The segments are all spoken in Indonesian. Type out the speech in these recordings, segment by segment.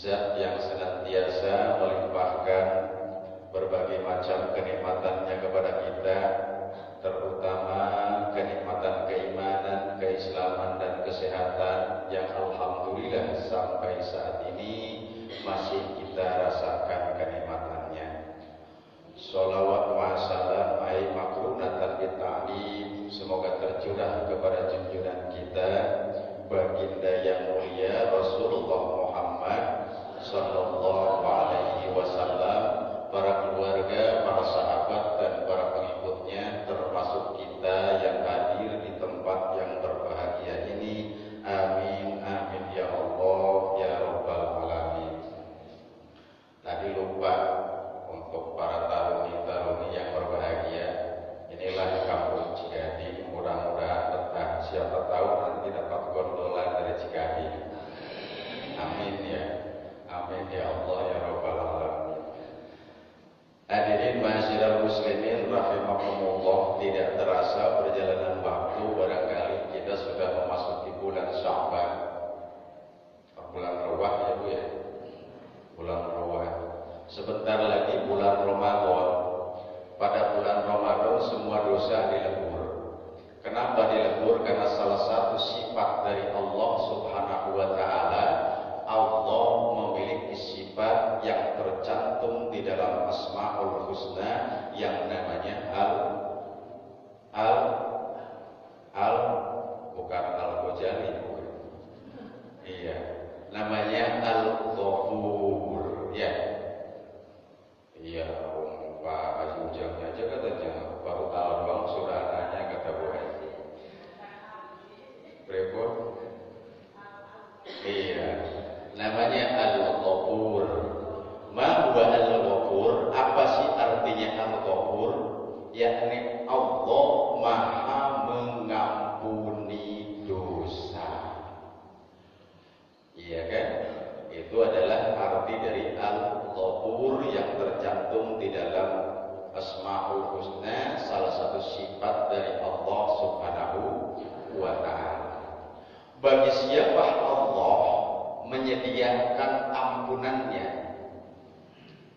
Zat yang senantiasa melimpahkan berbagai macam kenikmatannya kepada kita, terutama kenikmatan keimanan, keislaman dan kesehatan yang alhamdulillah sampai saat ini masih kita rasakan kenikmatannya. Sholawat wa salam ai makrunatan bitta'lim, semoga tercurah kepada junjungan kita baginda yang mulia Rasulullah Muhammad sallallahu alaihi wasallam, para keluarga, para sahabat dan para pengikutnya, termasuk kita yang hadir di tempat yang berbahagia ini. Amin amin ya Allah ya rabbal alamin. Tadi lupa untuk para tahuni-tahuni yang berbahagia, inilah kampung Cikadi, mudah-mudahan betah. Siapa tahu nanti dapat gondola dari Cikadi. Amin ya. Amin ya Allah ya rabbal alamin. Hadirin ma'asyiral muslimin rahimakumullah, tidak terasa perjalanan waktu barangkali kita sudah memasuki bulan Sya'ban. Bulan Rawah ya Bu ya. Bulan Rawah. Sebentar lagi bulan Ramadan. Pada bulan Ramadan semua dosa dilebur. Kenapa dilebur? Karena salah satu sifat dari Allah Subhanahu wa taala, Allah memiliki sifat yang tercantum di dalam Asmaul Husna yang namanya bukan Al-Ghazali, bukan. Iya, namanya Al-Ghafur, ya. Iya, Pak Haji Ujangnya aja katanya baru tahun bang sudah nanya kata Bu Haji. Repot. Iya, namanya Al-Ghafur. Ma huwa Al-Ghafur? Apa sih artinya Al-Ghafur? Yakni Allah Maha mengampuni dosa. Iya kan? Itu adalah arti dari Al-Ghafur yang tercantum di dalam Asmaul Husna, salah satu sifat dari Allah Subhanahu wa taala. Bagi siapa Allah menyediakan ampunannya.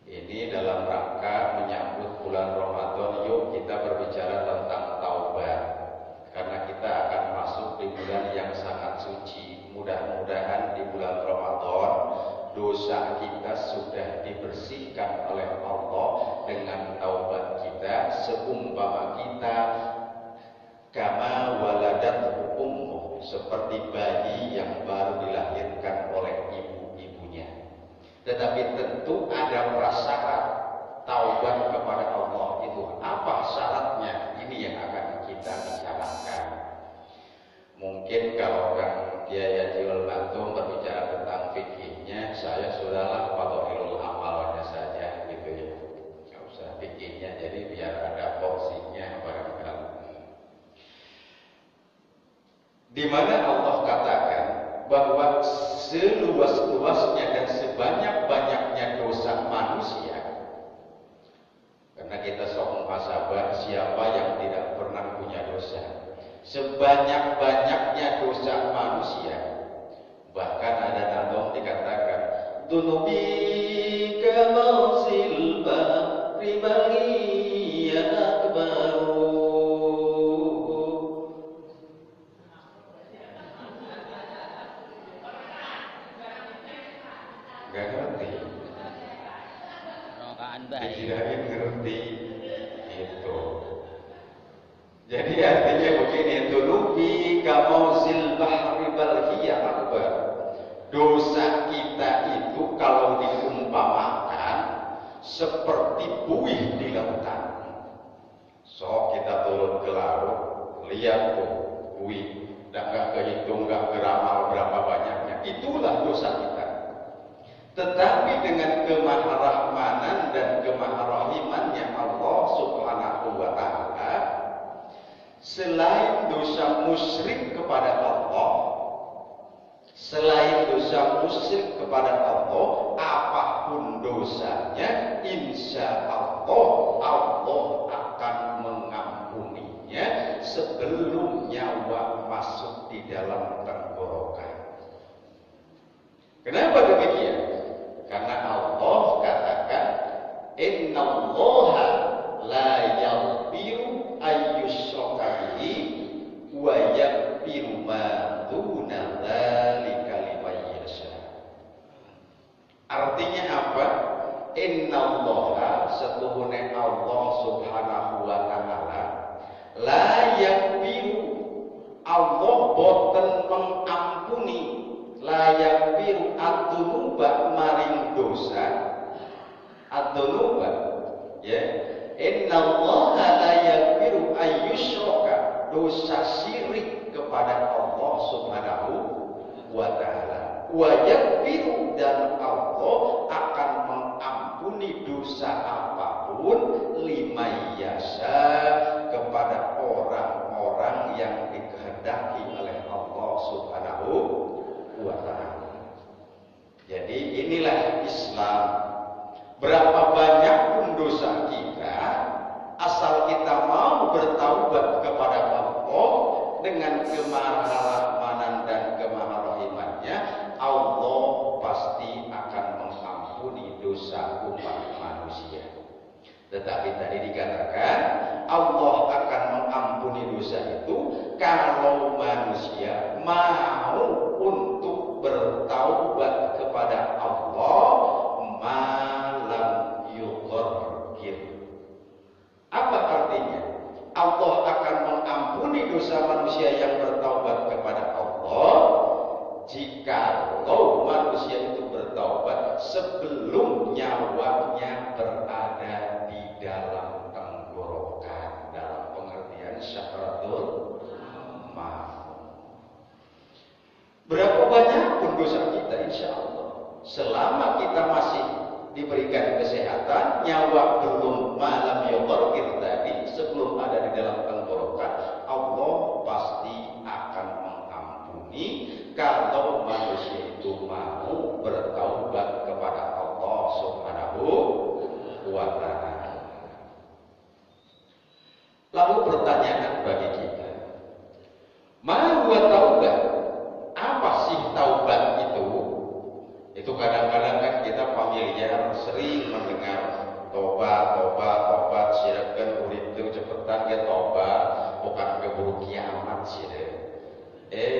Ini dalam rangka menyambut bulan Ramadan, yuk kita berbicara tentang taubat. Karena kita akan masuk di bulan yang sangat suci. Mudah-mudahan di bulan Ramadan dosa kita sudah dibersihkan oleh Allah dengan taubat kita, seumpama kita kama waladat ummuh, seperti bayi yang baru dilahirkan oleh ibunya. Tetapi tentu ada prasyarat taubat kepada Allah itu. Apa syaratnya? Ini yang akan kita bicarakan. Mungkin kalau Kang Kiai Haji Antum berbicara tentang fikihnya, saya sudahlah fadhilul amalnya saja gitu ya. Enggak usah fikihnya, jadi biar ada porsinya barangkali. Di mana Allah katakan bahwa seluas-luasnya dan sebanyak-banyaknya dosa manusia, karena kita sok muhasabah siapa yang tidak pernah punya dosa. Sebanyak-banyaknya dosa manusia, bahkan ada nadom dikatakan dunubi kamausil bahri baliya akbaru. Gak ngerti. Dikirain ngerti itu. Jadi artinya begini, dunubi kamausil bahri baliya akbar. Dosa kita itu kalau diumpamakan seperti buih di lautan. So kita turun ke laut, lihat tuh buih, nggak kehitung, nggak beramal berapa banyaknya. Itulah dosa kita. Tetapi dengan kemaharahmanan dan kemaharahimannya Allah Subhanahu wa taala, selain dosa musyrik kepada Allah, selain dosa musyrik kepada Allah, apapun dosanya, insya Allah Allah akan mengampuninya sebelum nyawa masuk di dalam tenggorokan. Kenapa demikian? Subhanahu wa taala, la yaghfiru, Allah boten mengampuni, la yaghfiru adzunuba maring dosa, adzunuba ya, innallaha la yaghfiru ayyusyraka, dosa syirik kepada Allah Subhanahu wa taala, wa yaghfiru, dan Allah akan mengampuni dosa apapun, liman yasha, kepada orang-orang yang dikehendaki oleh Allah Subhanahu wa taala. Jadi inilah Islam. Berapa banyak pun dosa kita, asal kita mau bertaubat kepada Allah dengan kemaharahmanan dan kemaharahimannya, Allah pasti akan mengampuni dosa umat manusia. Tetapi tadi dikatakan Allah akan mengampuni dosa itu kalau manusia mau untuk bertaubat kepada Allah, malam yughfir. Apa artinya? Allah akan mengampuni dosa manusia yang bertaubat kepada Allah jikalau manusia itu bertaubat sebelum nyawanya berada di dalam tenggorokan, dalam pengertian syahratul maut. Berapa banyak pun dosa kita, insya Allah, selama kita masih diberikan kesehatan, nyawa belum malam yughfir tadi, sebelum ada di dalam tenggorokan, Allah pasti akan mengampuni kalau manusia itu mau bertaubat kepada Allah Subhanahu wa taala. Lalu pertanyaan bagi kita, ma huwa taubat? Apa sih taubat itu? Itu kadang-kadang kan kita familiar, sering mendengar tobat, sirakan urip itu cepetan ke tobat, bukan keburu kiamat sih deh.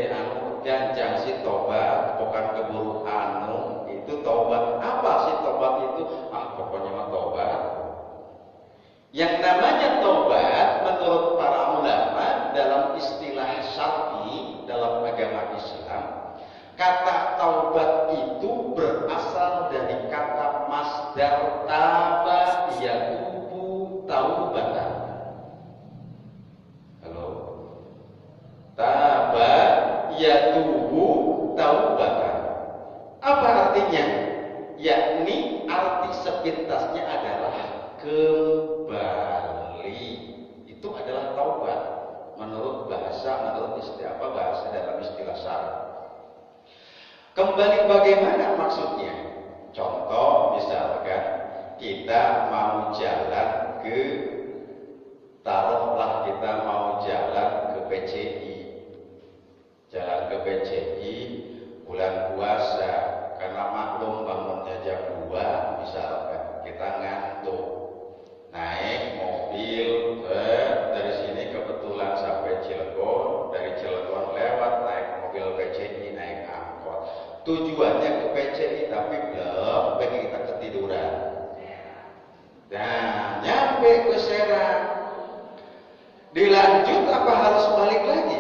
Anu janjang si tobat, bukan keburu anu, itu tobat. Apa sih tobat itu? Pokoknya mah tobat. Yang namanya tobat menurut para ulama dalam istilah syar'i dalam agama Islam, kata taubat itu berasal dari kata masdar taba yatubu taubatan. Halo? Taba yatubu taubatan. Apa artinya? Yakni arti sepintasnya adalah kembali. Itu adalah taubat menurut bahasa dalam istilah syar'i. Kembali bagaimana maksudnya? Contoh misalkan kita mau jalan ke, taruhlah kita mau jalan ke PCI. Jalan ke PCI bulan puasa, karena maklum bangunnya jam 2 misalkan, kita ngantuk. Naik mobil dari sini kebetulan sampai Cilegon, dari Cilegon lewat naik mobil PCI, naik angkot. Tujuannya ke PCI tapi belum, kita ketiduran. Nah, nyampe ke Serang, dilanjut apa harus balik lagi?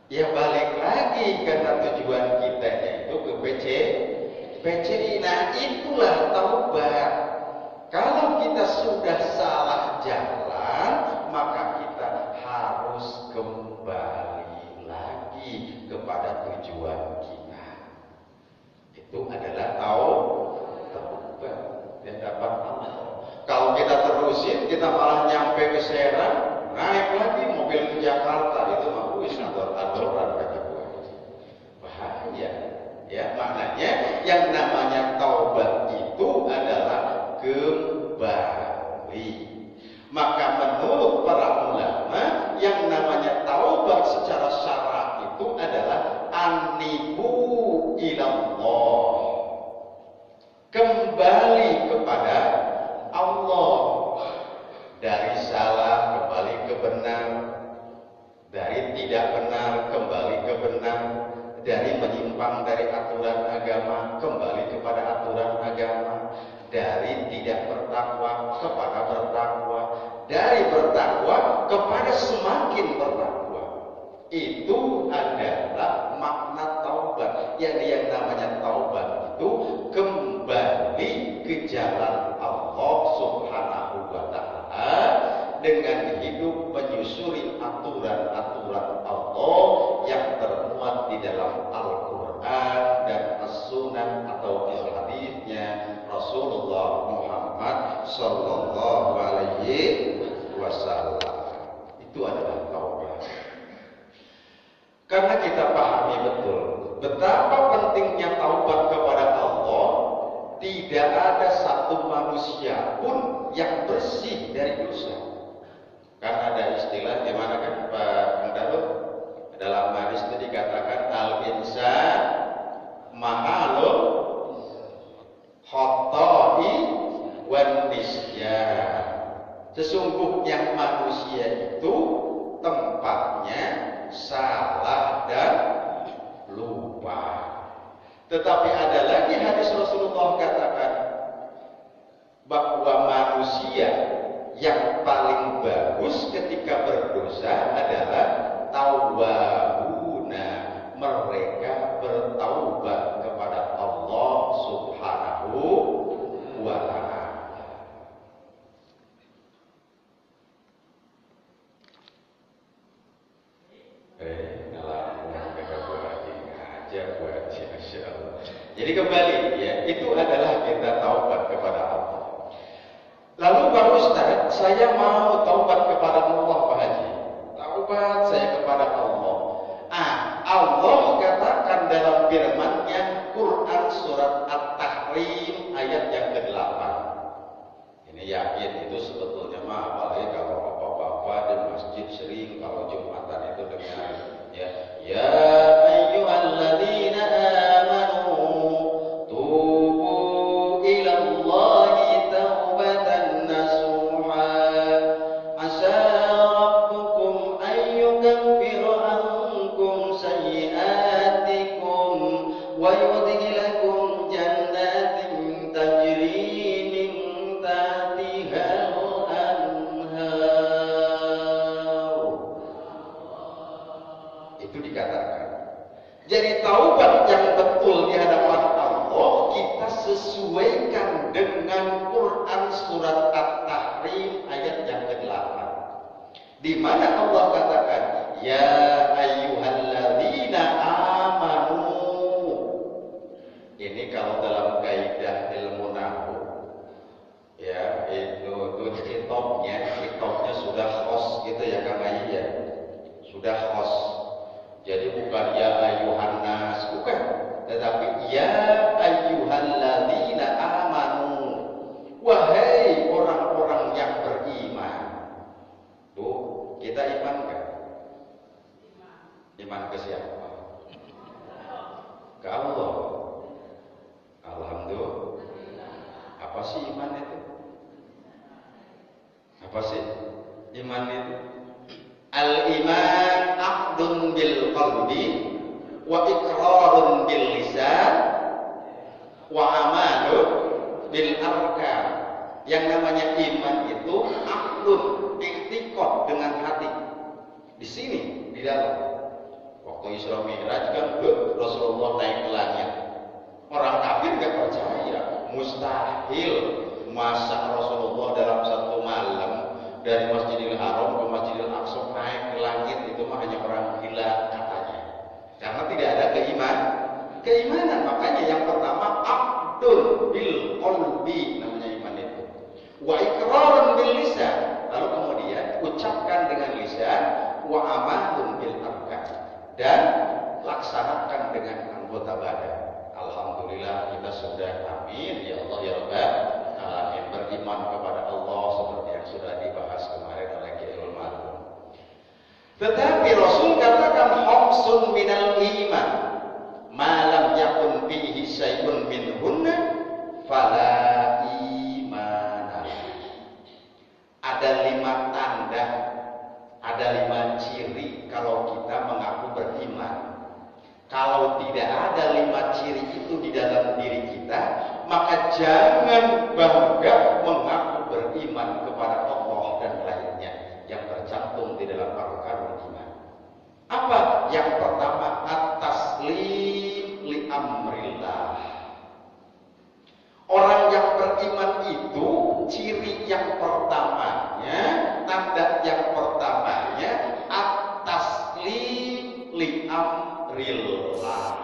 Ya balik lagi, karena tujuan kita itu ke PCI. Nah, itulah taubat. Kalau kita sudah salah jalan, maka kita harus kembali lagi kepada tujuan kita. Itu adalah taubat yang dapat Allah. Kalau kita terusin, kita malah nyampe ke Serang, naik lagi mobil ke Jakarta, itu mah adoran kata gue. Bahaya. Ya, maknanya yang namanya taubat itu adalah kembali. Maka menurut para ulama, yang namanya taubat secara syara itu adalah anibu ilallah, kembali kepada Allah, dari salah kembali ke benar, dari tidak benar kembali ke benar, dari menyimpang dari aturan agama kembali kepada aturan agama, dari tidak bertakwa kepada bertakwa, dari bertakwa kepada semakin bertakwa. Itu adalah makna taubat. Yang namanya taubat itu kembali ke jalan Allah Subhanahu wa Ta'ala dengan hidup menyusuri aturan-aturan Allah yang termuat di dalam Al-Quran dan As-Sunnah atau hadisnya Rasulullah Muhammad Sallallahu Alaihi Wasallam. Itu adalah taubat. Karena kita pahami betul betapa pentingnya taubat kepada Allah, tidak ada satu manusia pun yang bersih dari dosa. Karena ada istilah di mana kan Pak Angdarul dalam hadis itu dikatakan al-insan mahalun khoto'i wan nisyan. Sesungguhnya manusia itu tempatnya salah dan lupa. Tetapi ada lagi hadis Rasulullah katakan bahwa manusia yang paling bagus ketika berdosa adalah tawwabuna, mereka bertaubat kepada Allah Subhanahu wa Ta'ala. Jadi kembali ya, itu adalah kita taubat kepada Allah. Lalu Pak Ustaz, saya mau taubat kepada Allah Pak Haji. Taubat saya kepada Allah. Allah katakan dalam firman-Nya Quran surat At-Tahrim ayat yang ke-8. Ini yakin itu sebetulnya mah apalagi kalau bapak-bapak di masjid sering kalau Jumatan itu dengar ya, ya ayyuhalladzina amanu tubu ilallahi taubatan nasuha asa rabbukum ayyukaffira ankum sayyi'atikum wa yudkhilakum jannatin tajri min tahtiha al-anhar. Itu dikatakan. Jadi taubat yang betul di hadapan Allah kita sesuaikan dengan Quran surat At-Tahrim ayat yang ke-8. Di mana Allah katakan, ya ayyuhalladzina amanu. Ini kalau dalam kaidah ilmu nahwu ya, itu hitopnya sudah khos gitu ya Kang Ayi ya. Sudah khos. Jadi bukan ya ayyuhan nas, bukan, tetapi ya ayyuhalladzina amanu, wahai orang-orang yang beriman. Tuh, kita iman kan? Iman ke siapa? Ke Allah. Alhamdulillah. Apa sih iman itu? Apa sih iman itu? Al-iman aqdun bil qalbi wa iqrarun bil lisan wa amalun bil arkan. Yang namanya iman itu aqdun, iktikad dengan hati. Di sini di dalam waktu Isra Mi'raj kan Rasulullah naik ke langit. Orang kafir enggak percaya, mustahil masa Rasulullah dalam satu malam dari Masjidil Haram ke Masjidil Aqsa naik ke langit, itu mah hanya orang gila katanya. Karena tidak ada keimanan. Makanya yang pertama aqdun bil qalbi namanya iman itu. Wa iqrarun bil lisan. Lalu kemudian ucapkan dengan lisan, wa amalun bil arkan, dan laksanakan dengan anggota badan. Alhamdulillah kita sudah, amin ya Allah ya Rabbal alamin, beriman kepada Allah seperti yang sudah dibahas kemarin oleh Kiaiul Ma'ruf. Tetapi Rasul katakan khamsun minal iman ma lam yakun fihi syai'un minhunna fala imana. Ada 5 tanda, ada 5 ciri kalau kita mengaku beriman. Kalau tidak ada 5 ciri itu di dalam diri kita, maka jangan dengan bangga mengaku beriman kepada Allah dan lainnya yang tercantum di dalam arkanul iman. Apa? Yang pertama, at-taslim li amrillah. Orang yang beriman itu ciri yang pertamanya, tanda yang pertamanya at-taslim li amrillah.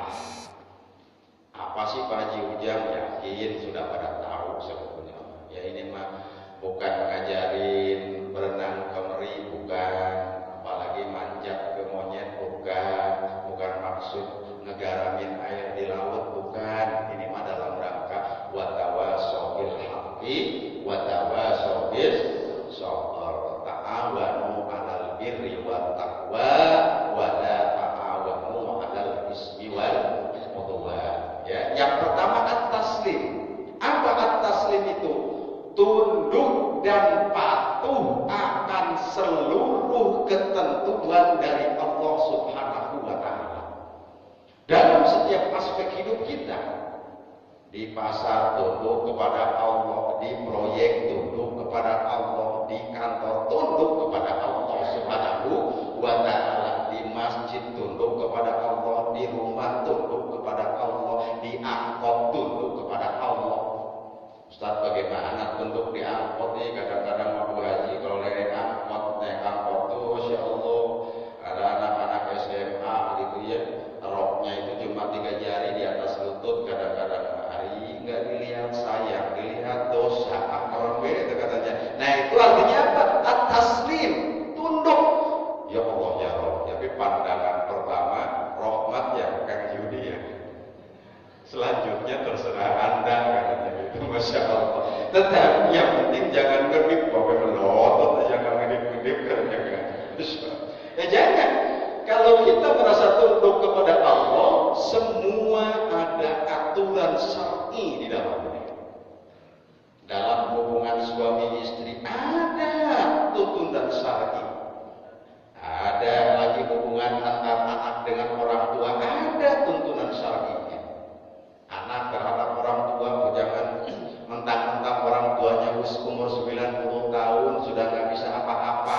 Apa sih Pak Haji Ujang? Yakin sudah pada tahu sebetulnya. Ya ini mah bukan ngajarin berenang kemeri, bukan, apalagi manjat ke monyet, bukan maksud ngegaramin air di laut, bukan. Ini mah dalam rangka watawasau bil haqqi watawasau bis sabr. Ta'awanu 'alal birri wat taqwa wa la ta'awanu 'alal ismi wal udwan. Ya, yang pertama at-taslim. Apa at-taslim itu? Tunduk dan patuh akan seluruh ketentuan dari Allah Subhanahu wa taala. Dalam setiap aspek hidup kita. Di pasar tunduk kepada Allah, di proyek tunduk kepada Allah, di kantor tunduk kepada Allah Subhanahu wa taala, di masjid tunduk kepada Allah, di rumah tunduk kepada Allah, di angkot tunduk kepada Allah. Ustaz, bagaimana tunduk di angkot nih? Kadang-kadang Abu Haji kalau naik angkot tuh, Masya Allah, ada anak-anak SMA gitu ya, roknya itu cuma 3 jari di atas lutut, kadang-kadang hari nggak dilihat sayang, dilihat dosa, orang beda itu katanya. Nah itu artinya apa? At-taslim, tunduk. Ya Allah ya Rabb. Tapi pandangan pertama rahmat ya Kang Yudi ya. Selanjutnya terserah Anda katanya gitu, Masya Allah. Tetapi yang penting jangan ngedip, pokoknya melotot aja, jangan ngedip-ngedip katanya kan. Ya jangan. Kalau kita merasa tunduk kepada Allah, semua ada aturan syar'i di dalamnya. Dalam hubungan suami istri ada tuntunan syar'i. Ada lagi hubungan antar anak dengan orang tua, ada tuntunan syar'inya. Anak terhadap orang tua, jangan mentang-mentang orang tuanya umur 90 tahun sudah nggak bisa apa-apa,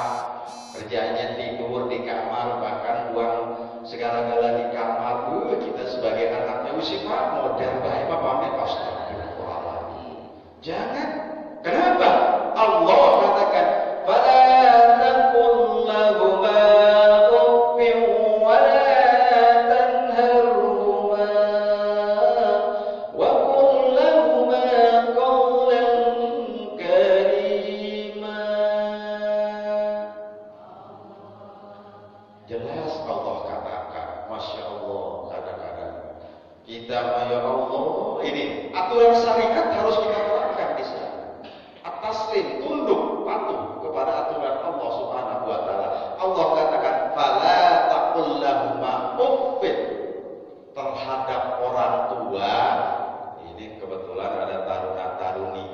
kerjanya tidur di kamar, bahkan buang segala-gala di kamar. Kita sebagai anaknya Pak model baik apa pamit, astagfirullahaladzim. Jangan. Kenapa? Allah katakan fala taqul lahuma uffin wa la tanharhuma wa qul lahuma qawlan karima. Jelas Allah katakan, Masya Allah, kadang-kadang kita, ya Allah, ini aturan syariat harus kita terapkan di sana. At-taslim, tunduk, patuh kepada aturan Allah Subhanahu wa taala. Allah katakan fala taqul lahuma uffin, terhadap orang tua. Ini kebetulan ada taruna-taruni,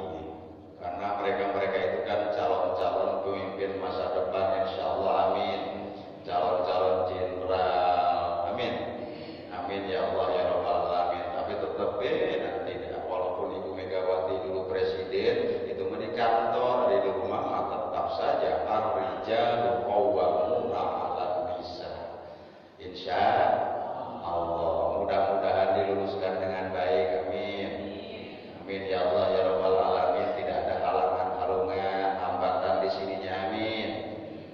karena mereka itu kan calon-calon pemimpin masa depan, insyaallah, amin. Calon-calon jenderal, amin. Amin ya Allah ya Rabbal alamin. Tapi tetap nanti walaupun Ibu Megawati dulu presiden, itu di kantor, di rumah mah tetap saja ar-rijalu qawwamuna 'alan nisa. Insya Allah, mudah-mudahan diluluskan dengan baik, amin. Amin ya Allah ya Rabbal alamin. Tidak ada halangan-halungan, hambatan di sininya, amin.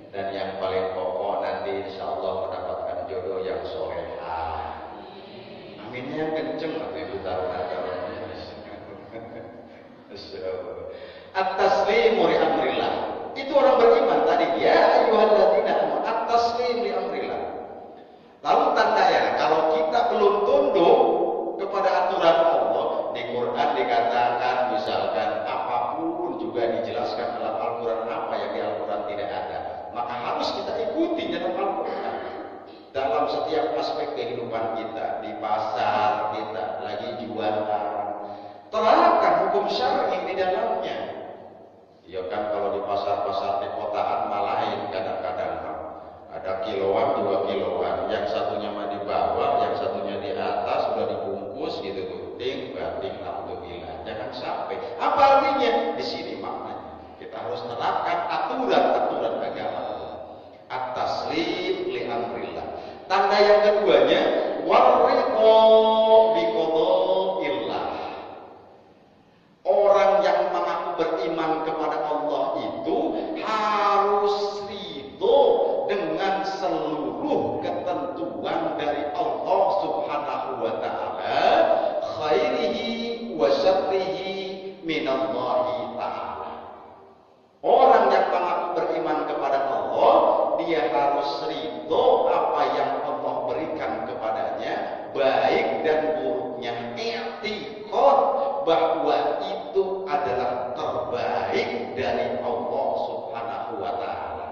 Dan yang paling pokok nanti insya Allah mendapatkan jodoh yang solehah. Aminnya yang kenceng atau Ibu Taruna calonnya. At-taslimu li amrillah. Itu orang beriman tadi. Ya ayyuhalladzina amanu at-taslim li amrillah. Lalu tandanya kalau kita belum tunduk kepada aturan Allah, di Quran dikatakan misalkan apapun juga dijelaskan dalam Al-Quran, apa yang di Al-Quran tidak ada, maka harus kita ikuti dalam Al-Quran. Dalam setiap aspek kehidupan kita, di pasar kita lagi jualan, terapkan hukum syar'i di dalamnya. Ya kan, kalau di pasar-pasar di kota dan buruknya i'tiqad bahwa itu adalah terbaik dari Allah Subhanahu wa taala.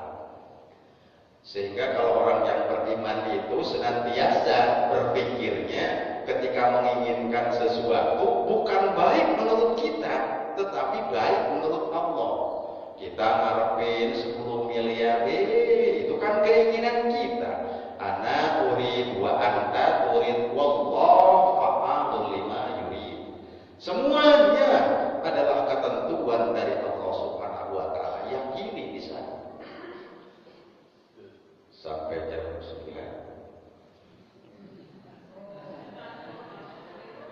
Sehingga kalau orang yang beriman itu senantiasa berpikirnya ketika menginginkan sesuatu bukan baik menurut kita, tetapi baik menurut Allah. Kita ngarepin 10 miliar, itu kan keinginan kita. Ana urid wa anta turid wallahu fa'alul lima yurid. Semuanya adalah ketentuan dari Allah Subhanahu wa taala. Yakini di sana. Sampai jam 9.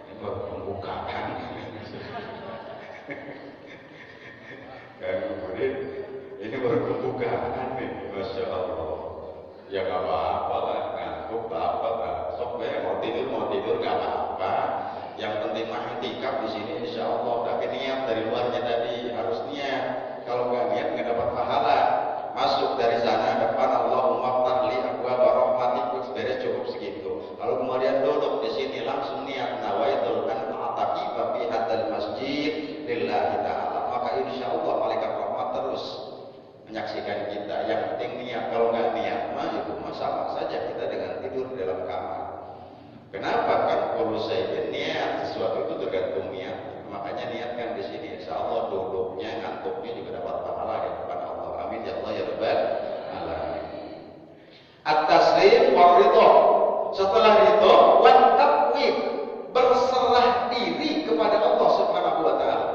Ini baru pembukaan. Kan kemudian ini baru pembukaan nih, masya Allah. Ya nggak apa-apa lah, ngantuk apa lah. Sok mau tidur nggak apa-apa. Yang penting mah i'tikaf di sini insya Allah. Tapi niat dari luarnya tadi harus niat. Kalau nggak niat nggak dapat pahala. Masuk dari sana depan Allahumma ftahli abwaaba rahmatik, beres cukup segitu. Lalu kemudian duduk di sini langsung niat nawaitul an a'taqifa fi hadzal masjid lillahi ta'ala. Maka insya Allah malaikat rahmat terus menyaksikan kita. Yang penting niat. Kalau nggak niat mah itu masalah saja kita dengan tidur di dalam kamar. Kenapa? Kan kalau saya niat sesuatu itu tergantung niat. Makanya niatkan di sini. Insya Allah duduknya, ngantuknya juga dapat pahala di depan Allah. Amin ya Allah ya Rabbal alamin. At-taslim wa ridha. Setelah ridha, wa taqwid, berserah diri kepada Allah Subhanahu wa taala.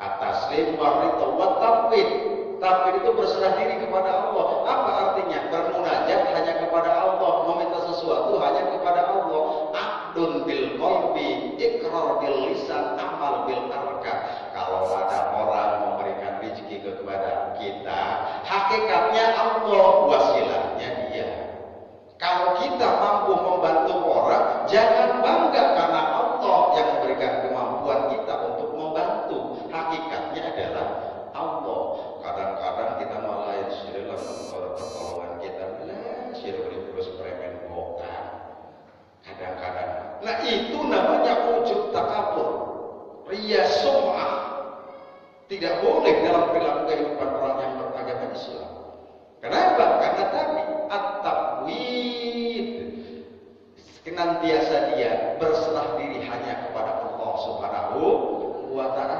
At-taslim wa ridha wa taqwid. Taqwid itu berserah diri kepada Allah. Apa artinya? Bermunajat hanya kepada Allah, meminta sesuatu hanya kepada Allah. Aqdun bil qalbi, iqrar bil lisan, amal bil arkan. Kalau ada orang memberikan rezeki kepada kita, hakikatnya Allah, wasilahnya dia. Kalau kita mampu membantu orang, jangan bangga karena Allah yang memberikan kemampuan kita untuk membantu. Hakikatnya adalah Allah. Kadang-kadang kita malah istilah pertolongan kita, terus premen boka. Kadang-kadang. Nah itu namanya wujud takabur, riya sum'ah. Tidak boleh dalam perilaku kehidupan orang yang beragama Islam. Kenapa? Karena tadi at-taqwid, senantiasa dia berserah diri hanya kepada Allah Subhanahu wa ta'ala.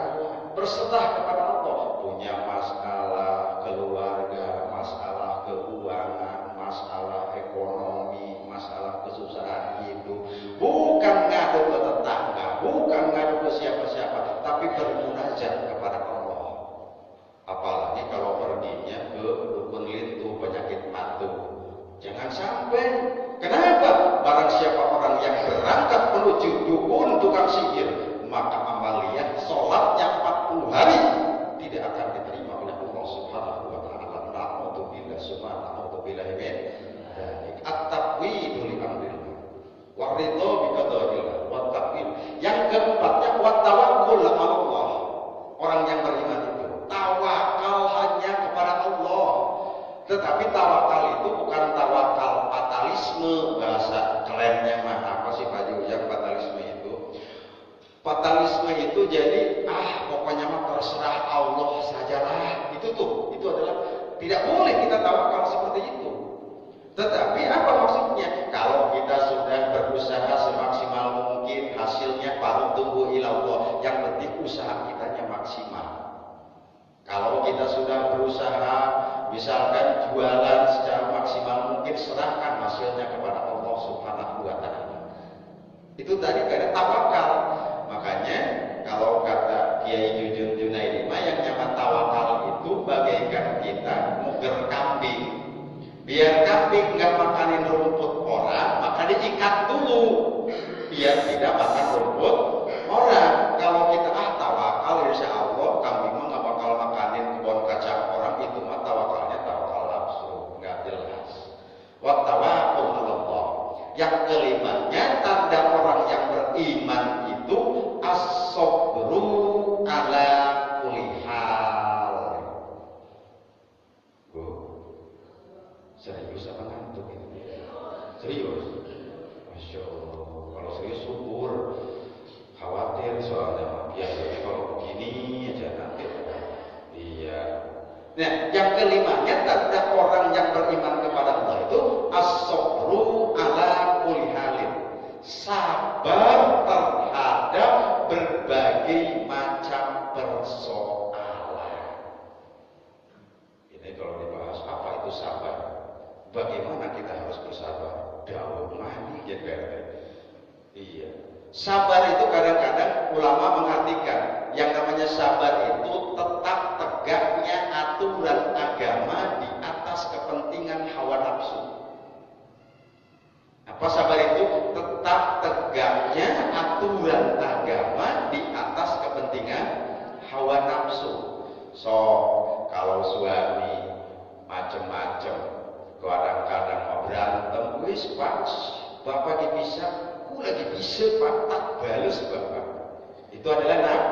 Berserah kepada Allah. Punya masalah keluarga, masalah keuangan, masalah ekonomi, masalah kesusahan hidup, bukan ngadu ke tetangga, bukan ngadu ke siapa-siapa, tapi bermunajat kepada Allah. Apalagi kalau perginya ke dukun lintu, penyakit matu, jangan sampai. Kenapa? Barang siapa orang yang berangkat menuju dukun tukang sihir, maka amaliyah sholatnya 40 hari tidak akan diterima oleh Allah Subhanahu wa taala. Na'udzubillah summa na'udzubillah min dzalik. At-taqwidu li amrillah wa ridha bi qadarillah wa taqwid. Yang keempatnya wa tawakkul 'ala Allah. Orang yang beriman itu tawakal hanya kepada Allah. Tetapi tawakal itu bukan tawakal fatalisme, bahasa kerennya mah apa sih Pak Jujang fatalisme itu? Fatalisme itu jadi pokoknya mah terserah Allah sajalah. Itu adalah tidak boleh kita tawakal seperti itu. Tetapi apa maksudnya? Kalau kita sudah berusaha semaksimal mungkin, hasilnya paling tunggu ilallah. Yang penting usaha kitanya maksimal. Kalau kita sudah berusaha, misalkan jualan secara maksimal mungkin, serahkan hasilnya kepada Allah Subhanahu wa taala. Itu tadi karena tawakal. Makanya kalau kata Kiai Jujun Junaidi, yang nyaman tawakal itu bagaikan kita muger kambing. Biar kambing nggak makanin rumput orang, maka diikat dulu biar tidak makan rumput orang. Kalau kita tawakal, insya Allah kambing mah nggak bakal makanin kebun kacang orang, itu mah tawakalnya tawakal nafsu, nggak jelas. Wa tawakkul 'ala Allah. Yang kelimanya, tanda orang yang beriman kelimanya tanda orang yang beriman kepada Allah itu as-sabru ala kulli halin. Sabar terhadap berbagai macam persoalan. Ini kalau dibahas apa itu sabar? Bagaimana kita harus bersabar? Dawuh mani gitu. Iya. Sabar itu kadang-kadang ulama mengartikan yang namanya sabar itu tetap tegaknya aturan agama di atas kepentingan hawa nafsu. Apa sabar itu? Tetap tegaknya aturan agama di atas kepentingan hawa nafsu. So, kalau suami macem-macem, kadang-kadang mau berantem, wis pak, bapak bisa, aku lagi bisa pak, tak balas bapak. Itu adalah nak.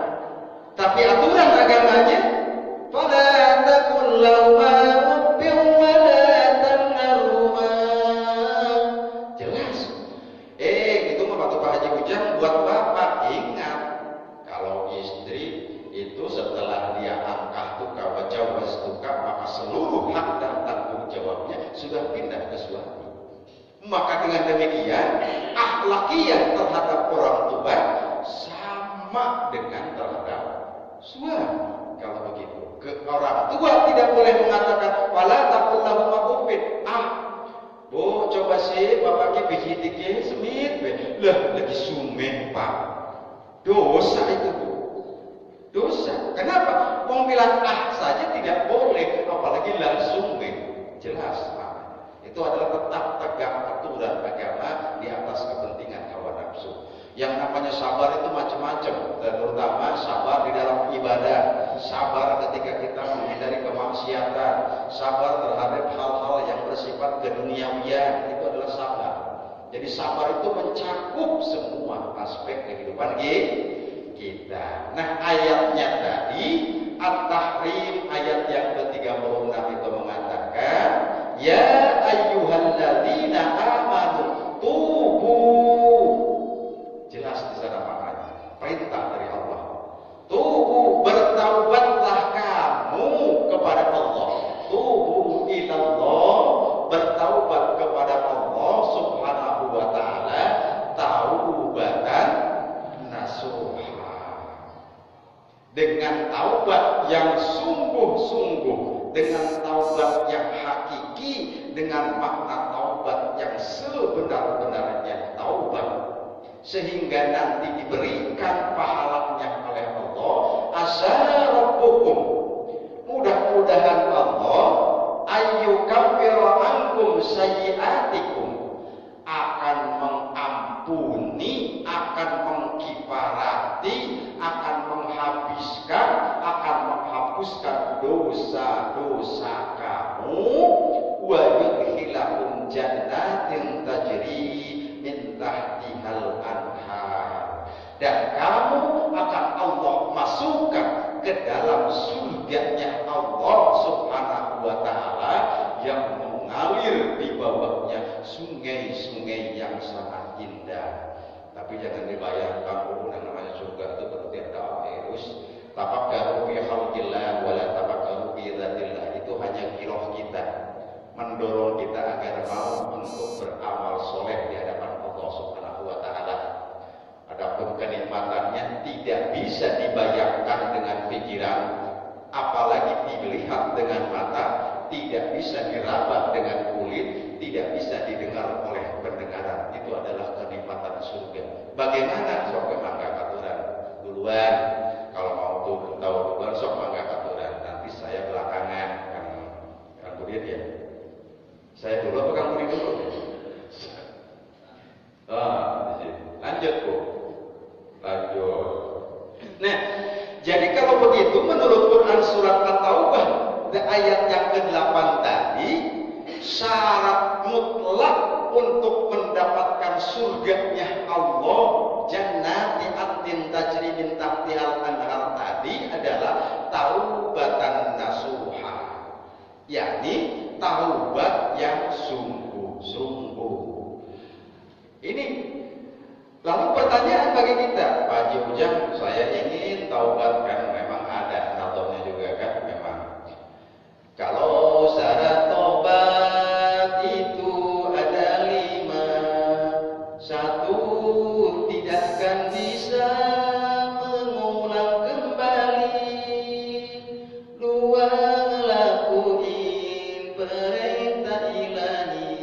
Tapi aturan agamanya, fala taqul lahuma uffin wa la tanharhuma. Jelas. Itu mah Pak Haji Ujang buat bapak ingat, kalau istri itu setelah dia angkah tuka wajawaz tuka, maka seluruh hak dan tanggung jawabnya sudah pindah ke suami. Maka dengan demikian akhlakiyah terhadap orang tua sama dengan terhadap suami. Kalau begitu, ke orang tua tidak boleh mengatakan wala taqul lahum uffin. Bu, coba sih bapak ki biji dikit semit lah lagi sumen pak. Dosa itu bu. Dosa. Kenapa? Wong bilang saja tidak boleh, apalagi langsung jelas pak. Itu adalah tetap tegak aturan agama di atas kepentingan hawa nafsu. Yang namanya sabar itu macam-macam, terutama sabar di dalam ibadah, sabar ketika kita menghindari kemaksiatan, sabar terhadap hal-hal yang bersifat keduniawian, itu adalah sabar. Jadi sabar itu mencakup semua aspek kehidupan kita. Nah, ayatnya tadi At-Tahrim ayat yang ke-36 itu mengatakan, ya ayyuhalladzina amanu tubu. Jelas di sana maknanya. Perintah dari Allah. Tubu, bertaubatlah kamu kepada Allah. Tubu ilallah, bertaubat kepada Allah Subhanahu wa taala, taubatan nasuha. Dengan taubat yang sungguh-sungguh, dengan taubat yang hakiki, dengan makna taubat yang sebenar-benarnya taubat, sehingga nanti diberikan pahalanya oleh Allah. Asa rabbukum, mudah-mudahan Allah ayyukaffira ankum sayyi'atikum, akan mengampuni, akan mengkifarati, akan menghabiskan, akan menghapuskan dosa-dosa kamu, wa yudkhilakum jannatin tajri min tahtihal anhar, dan kamu akan Allah masukkan ke dalam surganya Allah Subhanahu wa taala yang mengalir di bawahnya sungai-sungai yang sangat indah. Tapi jangan dibayangkan yang namanya surga itu seperti ada virus. Tafakkaru fi khalqillah wa la tafakkaru fi dzatillah. Itu hanya giroh kita, mendorong kita agar mau untuk beramal soleh di hadapan Allah Subhanahu wa taala. Adapun kenikmatannya tidak bisa dibayangkan dengan pikiran, apalagi dilihat dengan mata, tidak bisa diraba dengan kulit, tidak bisa didengar oleh pendengaran. Itu adalah kenikmatan surga. Bagaimana? Sok mangga katuran duluan. Kalau mau tahu duluan, sok mangga katuran. Nanti saya belakangan. Kan kuliah ya. Saya dulu apa kamu dulu? Lanjut bu. Lanjut. Nah, jadi kalau begitu menurut Quran surat At-Taubah ayat yang ke-8 tadi, syarat mutlak untuk mendapatkan surganya Allah, jannati atin tajri min tahtihal anhar tadi adalah taubatan nasuha, yakni taubat yang sungguh-sungguh. Ini lalu pertanyaan bagi kita, Pak Haji Ujang, saya ingin taubat, kan memang ada natonya juga kan memang. Kalau bisa mengulang kembali luang lakuin perintah ilahi,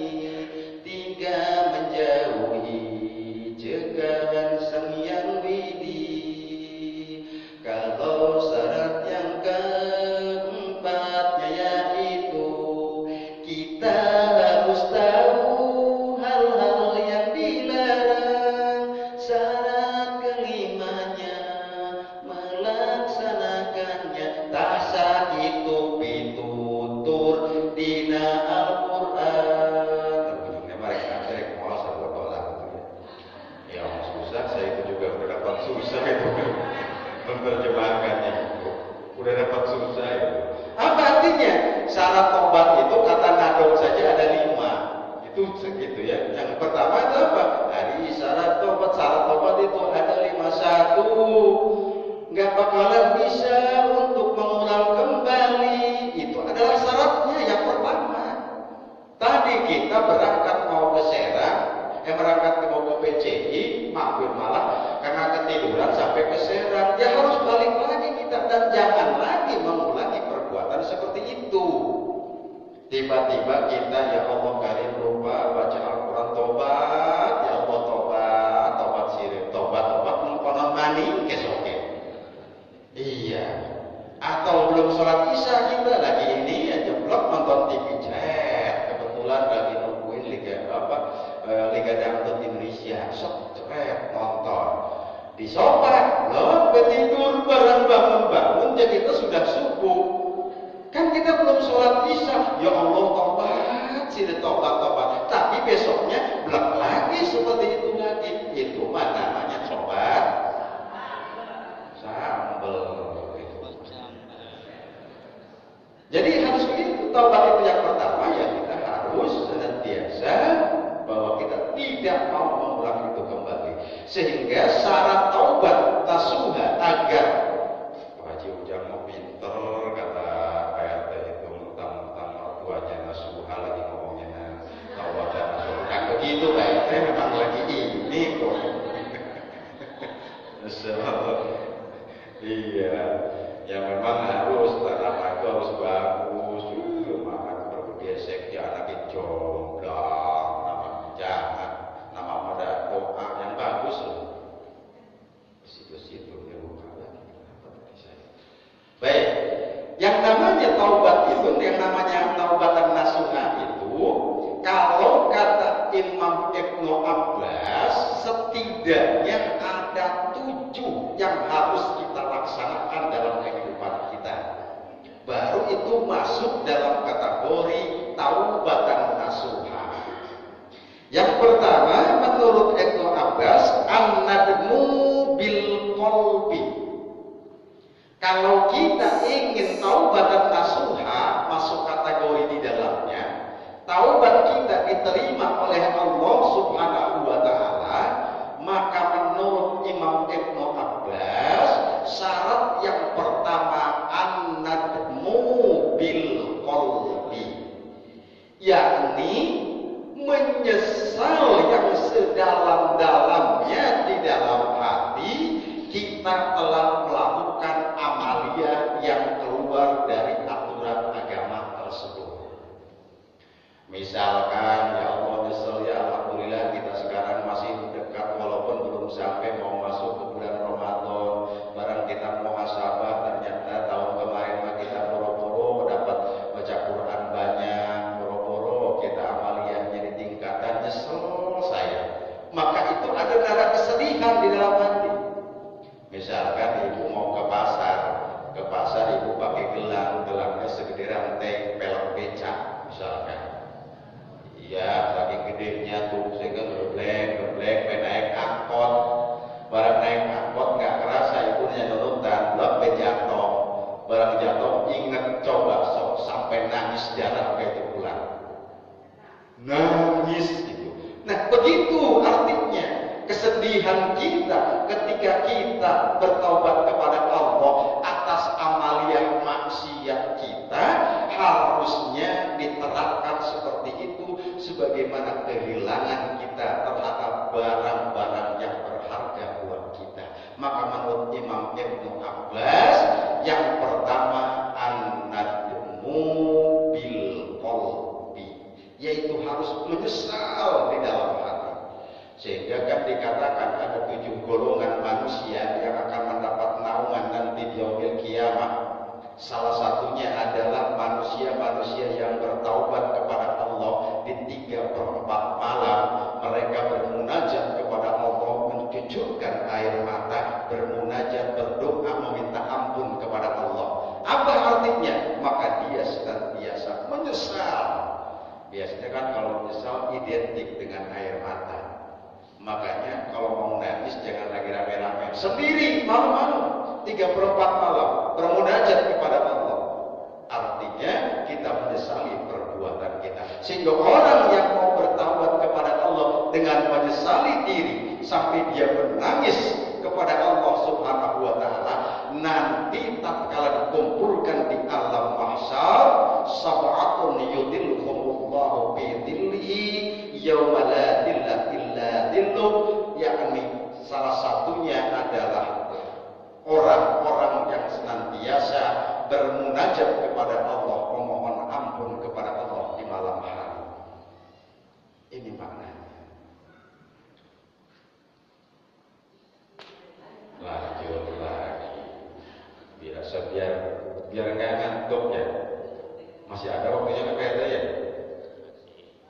tiga menjauhi cegatan sang yang widi. Kalau syarat yang keempatnya yaitu kita harus tahu hal-hal yang dilarang. Syarat kelimanya melaksanakannya, tak sah itu pitutur dina Al-Quran. Ujungnya mereka direk mau satu tolak gitu ya. Ya susah, saya itu juga udah dapat susah itu menerjemahkannya. Udah dapat susah itu. Apa artinya? Syarat tobat itu kata nadong saja ada 5. Itu segitu ya. Yang pertama itu apa? Dari syarat tobat itu ada 5. 1, nggak bakalan bisa untuk mengulang kembali. Itu adalah syaratnya yang pertama. Tadi kita berangkat mau ke Serang, mau ke PCI, mampir malah karena ketiduran sampai ke Serang. Ya harus balik lagi kita dan jangan lagi mengulangi perbuatan seperti itu. Tiba-tiba kita ya Allah karim lupa baca Al-Quran tobat, ya Allah tobat sirik, tobat mengkonon mani kesoke. Iya. Atau belum sholat isya kita lagi ini aja blok nonton TV chat. Kebetulan lagi nungguin Liga Dangdut Indonesia. Sok ceret nonton. Di sofa, loh tidur bareng bangun jadi kita sudah subuh. Kan kita belum sholat isya. Ya Allah tobat, sini tobat. Tapi besoknya blok lagi seperti itu lagi. Itu namanya tobat sambel. Jadi harus begitu. Taubat itu yang pertama ya kita harus senantiasa bahwa kita tidak mau mengulang itu kembali. Sehingga syarat taubat nasuha agar Haji Ujang mau pinter kata PRT itu mentang-mentang mertuanya nasuha lagi ngomongnya taubat dan nasuha. Kan begitu PRT memang lagi ini kok. Iya. Ya memang harus nama itu harus bagus. Mama bergesek ya anak jomblang, nama jangan, nama pada doa yang bagus loh. Situ ya bukan lagi. Baik, yang namanya taubat itu, yang namanya taubatan nasuha itu, kalau kata Imam Ibnu Abbas, setidaknya ada 7 yang harus kita laksanakan dalam kehidupan kita. Baru itu masuk dalam kategori taubatan nasuha. Yang pertama menurut Ibnu Abbas an-nadmu bil qalbi. Kalau kita ingin taubatan nasuha masuk kategori di dalamnya, taubat kita diterima oleh Allah Subhanahu wa taala, maka menurut Imam Ibnu Abbas syarat yang pertama an-nadmu bil qalbi, yakni menyesal yang sedalam-dalamnya di dalam hati kita telah melakukan amalia yang keluar dari aturan agama tersebut. Misalkan ya Allah nyesel ya alhamdulillah kita sekarang masih dekat walaupun belum sampai mau masuk ke bulan Ramadan. Barang kita muhasabah ternyata tahun kemarin kita boro-boro dapat baca Quran banyak, boro-boro kita amaliyahnya ditingkatkan, nyesel saya. Maka itu ada darah kesedihan di dalam hati. Misalkan ibu mau ke pasar ibu pakai gelangnya segede rantai pelek becak misalkan. Iya, saking gedenya tuh sehingga ngeblek naik angkot. Barang naik angkot nggak kerasa ibunya nurutan, lebih jatuh. Barang jatuh ingat coba sampai nangis darah kayak itu pulang. Nangis gitu. Nah begitu artinya kesedihan kita ketika kita bertaubat kepada Allah atas amalia maksiat kita harusnya diterapkan seperti itu sebagaimana kehilangan kita terhadap barang-barang yang berharga buat kita. menurut Imam Ibnu Abbas, yang pertama an-nadmu bil qalbi, yaitu harus menyesal di dalam hati. Sehingga kan dikatakan ada 7 golongan manusia yang akan mendapat naungan nanti di yaumil kiamah. Salah satunya adalah manusia-manusia yang bertaubat kepada Allah di 3/4 malam. Mereka bermunajat kepada Allah, mencucurkan air mata, bermunajat, berdoa, meminta ampun kepada Allah. Apa artinya? Maka dia senantiasa menyesal. Biasanya kan kalau menyesal identik dengan air mata. Makanya kalau mau nangis jangan lagi rame-rame, sendiri, malu-malu. 3/4 malam bermunajat kepada Allah. Artinya kita menyesali perbuatan kita. Sehingga orang yang mau bertaubat kepada Allah dengan menyesali diri sampai dia menangis kepada Allah Subhanahu wa taala, nanti tatkala dikumpulkan di alam mahsyar, sab'atun yudhilluhumullahu fi dhillihi yauma la dhilla illa dhilluh, yakni salah satunya adalah orang-orang yang senantiasa bermunajat kepada Allah, memohon ampun kepada Allah di malam hari. Ini maknanya. Lanjut lagi. Biasa biar nggak ngantuk ya. Masih ada waktunya ke ya?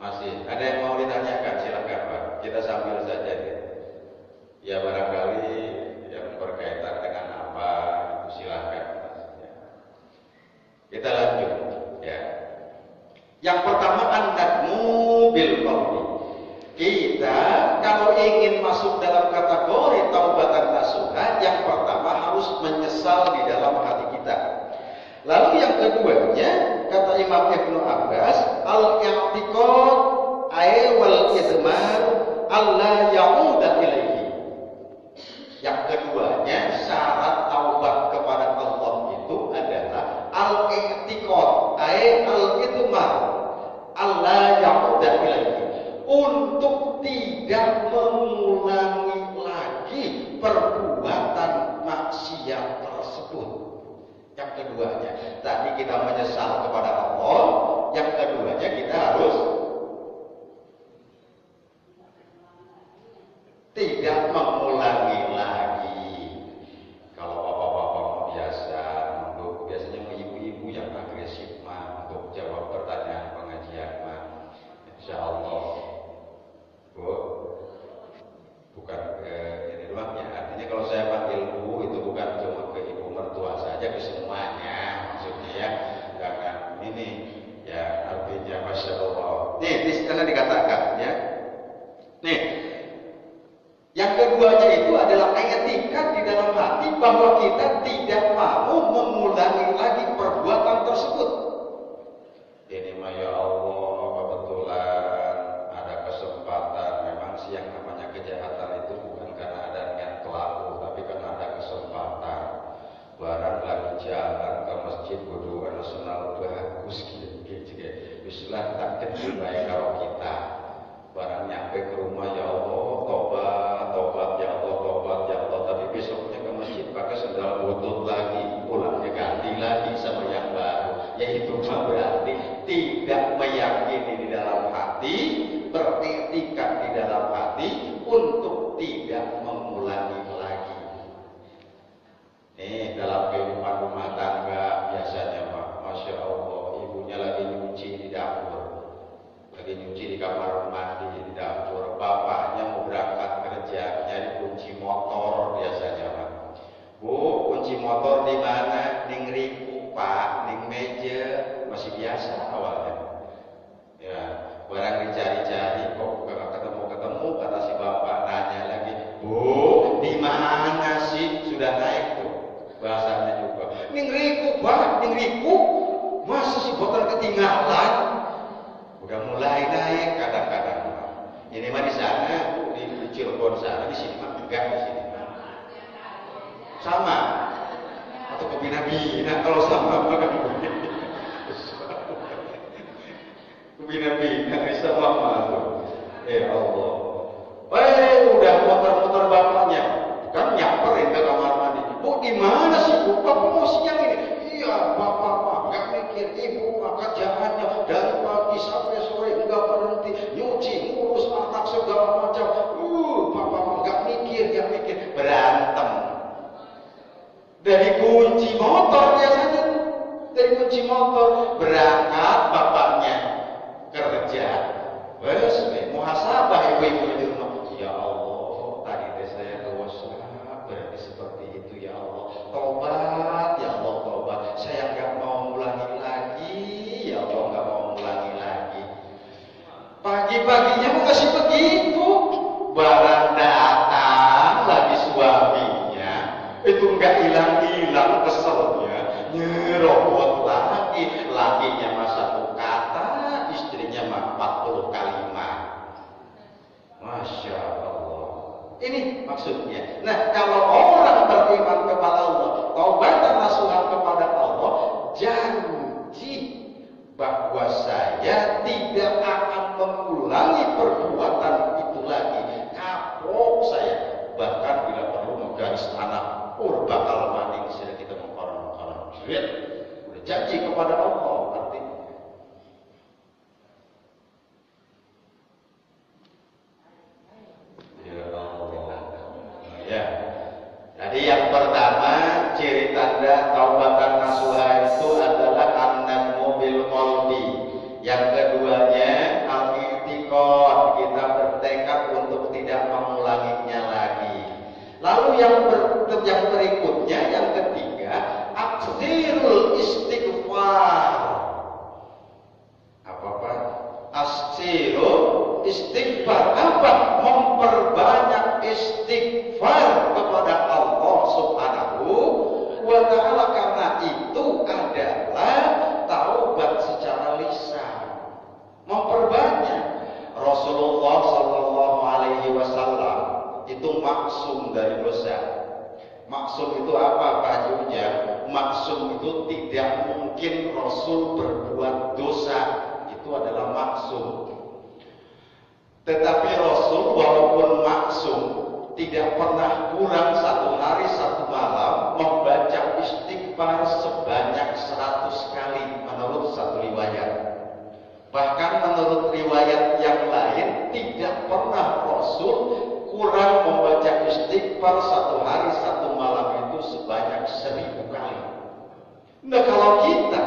Masih. Ada yang mau ditanyakan? Silakan Pak. Kita sambil saja ya. Ya barangkali yang berkaitan dengan apa itu silakan. Kita lanjut ya. Yang pertama an-nadmu bil qalbi. Kita kalau ingin masuk dalam kategori taubatan nasuha, yang pertama harus menyesal di dalam hati kita. Lalu yang keduanya, kata Imam Ibnu Abbas, al-i'tiqad ay wal idmar alla ya'uda ilaihi. Yang keduanya, syarat taubat kepada Allah itu adalah al-i'tiqad ay al-idmar alla ya'uda ilaihi, untuk tidak mengulangi lagi perbuatan maksiat tersebut. Yang keduanya, tadi kita menyesal kepada Allah. Yang keduanya, kita harus tidak mengulangi lagi. Kalau bapak-bapak biasa, biasanya ibu-ibu yang agresif mah untuk jawab pertanyaan pengajian mah, insya Allah, Bu, bukan ini doang ya. Artinya kalau saya panggil Bu itu bukan cuma ke ibu mertua saja, ke semuanya, maksudnya ya, jangan ini ya, artinya masya Allah. Nih di sana dikatakan ya, nih yang keduanya itu adalah etika di dalam hati bahwa kita tidak mau mengulangi lagi perbuatan tersebut. Ini mah ya Allah, kebetulan ada kesempatan. Memang sih yang namanya kejahatan itu bukan karena ada niat pelaku, tapi karena ada kesempatan. Barang lagi jalan ke masjid berdoa nasional bagus gitu. Bismillah tak kecil baik kalau kita. Barang nyampe ke rumah, ya Allah, tobat ya Allah, tobat ya Allah. Tapi besoknya ke masjid pakai sendal butut lagi, pulangnya ganti lagi sama yang baru. Yaitu berarti tidak meyakini di dalam hati, beretikat di dalam hati untuk tidak mengulangi lagi. Nih dalam kehidupan rumah tangga biasanya Pak, masya Allah, ibunya lagi nyuci di dapur, lagi nyuci di kamar mandi di dapur, bapaknya mau berangkat kerja nyari kunci motor biasanya Pak. Bu, kunci motor di mana? Ning riku Pak, ning meja, masih biasa awalnya. Ya, barang dicari-cari kok gak ketemu, kata si bapak nanya lagi, Bu, di mana sih? Sudah naik tuh bahasanya juga. Ning riku Pak, ning riku, masa si motor ketinggalan? Udah mulai naik kadang-kadang. Ini mah di sana, di Cirebon sana, di sini mah enggak di sini. Sama atau kebina-bina, kalau sama mah kan kebina-bina bisa malu. Allah. Udah motor-motor bapaknya kan nyamperin ke kamar mandi. Dari kunci motor biasanya, dari kunci motor berangkat bapaknya kerja, wes muhasabah ibu-ibu di rumah. Ya Allah, tadi teh saya dosa, berarti seperti itu ya Allah. Tobat ya Allah, tobat. Saya nggak mau ulangi lagi, ya Allah nggak mau ulangi lagi. Pagi-paginya mau kasih begitu, barang datang lagi suaminya, itu nggak hilang-hilang keselnya, nyerobot lagi, lakinya mah 1 kata, istrinya mah 40 kalimat. Masya Allah. Ini maksudnya. Nah, kalau orang beriman kepada Allah, taubat dan nasuha kepada Allah, janji bahwa saya tidak akan mengulangi perbuatan itu lagi. Kapok saya, bahkan bila perlu menggaris tanah, bakal mati sudah kita mengkorban-korban. Udah janji kepada Allah artinya. Ya. Jadi yang pertama ciri tanda taubatan nasuha itu adalah an-nadmu bil qalbi. Yang keduanya al-i'tiqad, kita bertekad untuk tidak mengulanginya lagi. Lalu yang berikutnya, yang ketiga, aktsirul istighfar. Apa Pak? Aktsirul istighfar apa? Memperbanyak istighfar kepada Allah Subhanahu wa ta'ala, karena itu adalah taubat secara lisan. Memperbanyak. Rasulullah sallallahu alaihi wasallam itu maksum dari dosa. Maksum itu apa Pak Junya? Maksum itu tidak mungkin Rasul berbuat dosa. Itu adalah maksum. Tetapi Rasul walaupun maksum, tidak pernah kurang 1 hari 1 malam membaca istighfar sebanyak 100 kali menurut satu riwayat. Bahkan menurut riwayat yang lain, tidak pernah Rasul kurang membaca istighfar 1 hari 1 malam itu sebanyak 1000 kali. Nah, kalau kita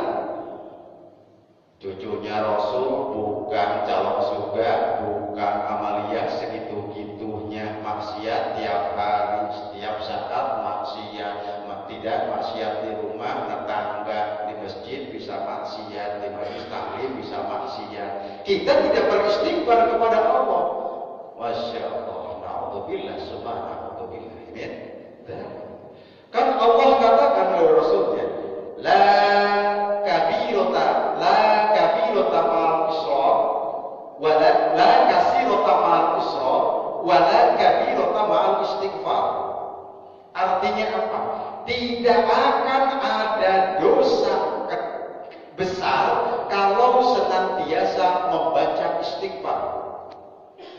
cucunya Rasul bukan calon surga, bukan amalia segitu-gitunya maksiat tiap hari, setiap saat maksiat, tidak maksiat di rumah, tetangga, di masjid bisa maksiat, di majelis taklim bisa maksiat. Kita tidak beristighfar kepada Allah. Masya Allah, na'udzubillah, subhanallah, amin. Kan Allah katakan oleh Rasulnya, la kabirota ma'al isra, la kasirota ma'al isra, wa la kabirota ma'al istighfar. Artinya apa? Tidak akan ada dosa besar kalau senantiasa membaca istighfar,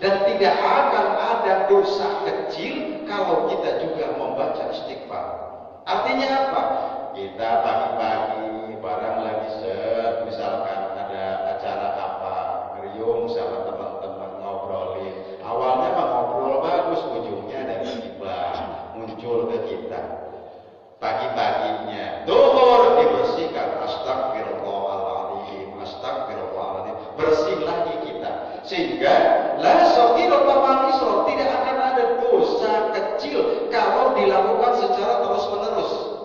dan tidak akan ada dosa kecil kalau kita juga membaca istighfar. Artinya apa? Kita pagi-pagi barang lagi misalkan ada acara apa, ngeriung sama teman-teman ngobrolin. Awalnya mah ngobrol bagus, ujungnya dari gibah muncul ke kita. Pagi-paginya zuhur dibersihkan, astagfirullahaladzim, astagfirullahaladzim, bersih lagi kita, sehingga la saghirata ma'al isra, tidak akan ada dosa kecil kalau dilakukan secara terus-menerus.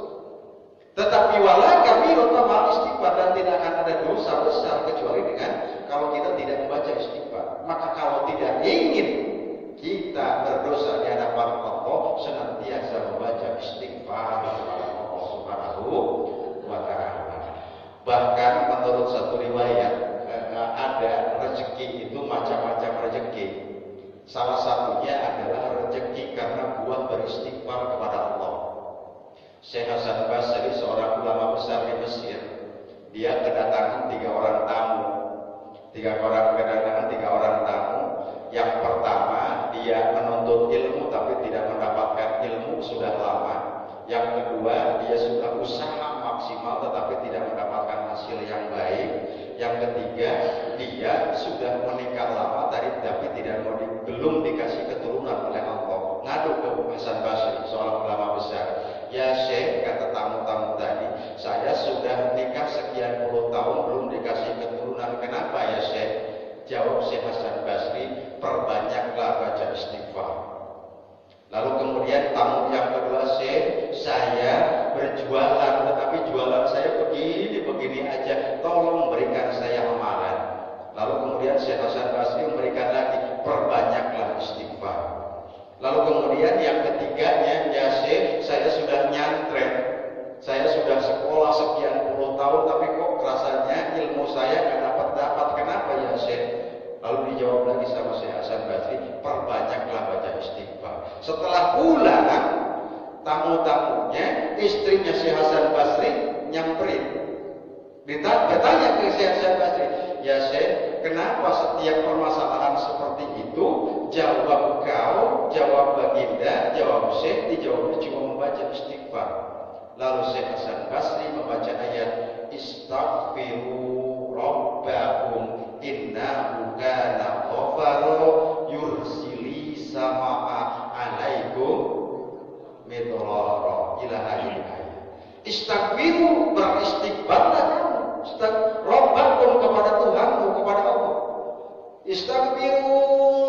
Tetapi wala kabirata ma'al istighfar, dan tidak akan ada dosa besar kecuali dengan kalau kita tidak membaca istighfar. Maka kalau tidak ingin kita berdosa di hadapan Allah, senantiasa membaca istighfar kepada Allah Subhanahu wa ta'ala. Bahkan menurut satu riwayat, ada rezeki itu macam-macam rezeki. Salah satunya adalah rezeki karena buah beristighfar kepada Allah. Syekh Hasan Basri, seorang ulama besar di Mesir, dia kedatangan 3 orang tamu. 3 orang tamu. Yang pertama, dia menuntut ilmu tapi tidak mendapatkan ilmu sudah lama. Yang kedua, dia sudah usaha maksimal tetapi tidak mendapatkan hasil yang baik. Yang ketiga, dia sudah menikah lama tapi belum dikasih keturunan oleh Allah. Ngadu ke Hasan Basri, seorang ulama besar. Ya Syekh, kata tamu-tamu tadi, saya sudah nikah sekian puluh tahun belum dikasih keturunan. Kenapa ya Syekh? Jawab Syekh Hasan Basri, perbanyaklah baca istighfar. Lalu kemudian tamu yang kedua, Syekh, saya berjualan, tetapi jualan saya begini aja, tolong berikan saya amalan. Lalu kemudian Syekh Hasan Basri memberikan lagi, perbanyaklah istighfar. Lalu kemudian yang ketiganya, ya Syekh, saya sudah nyantren, saya sudah sekolah sekian puluh tahun, tapi kok rasanya ilmu saya nggak dapat. Kenapa ya Syekh? Lalu dijawab lagi sama Syekh Hasan Basri, perbanyaklah baca istighfar. Setelah pulang, tamu-tamunya, istrinya Syekh Hasan Basri nyamperin, bertanya ke Syekh Hasan Basri, ya Syekh, kenapa setiap permasalahan seperti itu jawab kau, jawab baginda, jawab Syekh, dijawabnya cuma membaca istighfar. Lalu Syekh Hasan Basri membaca ayat Istaghfiru rabbakum innahu kana ghafara yursili samaa alaikum midrara ila akhir ayat. Istaghfiru, beristighfarlah kamu. Rabbakum, kepada Tuhanmu, kepada Allah. Istaghfiru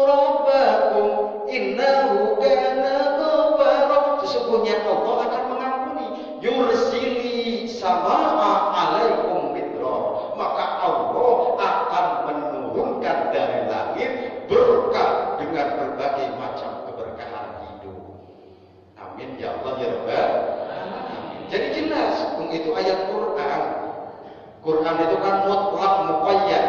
rabbakum innahu kana ghafara, sesungguhnya Allah akan mengampuni. Yursili samaa alaikum midrar, maka Allah akan menurunkan dari langit berkah dengan berbagai macam keberkahan hidup. Amin ya Allah ya Rabbal alamin. Jadi jelas itu ayat Quran. Quran itu kan mutlak muqayyad,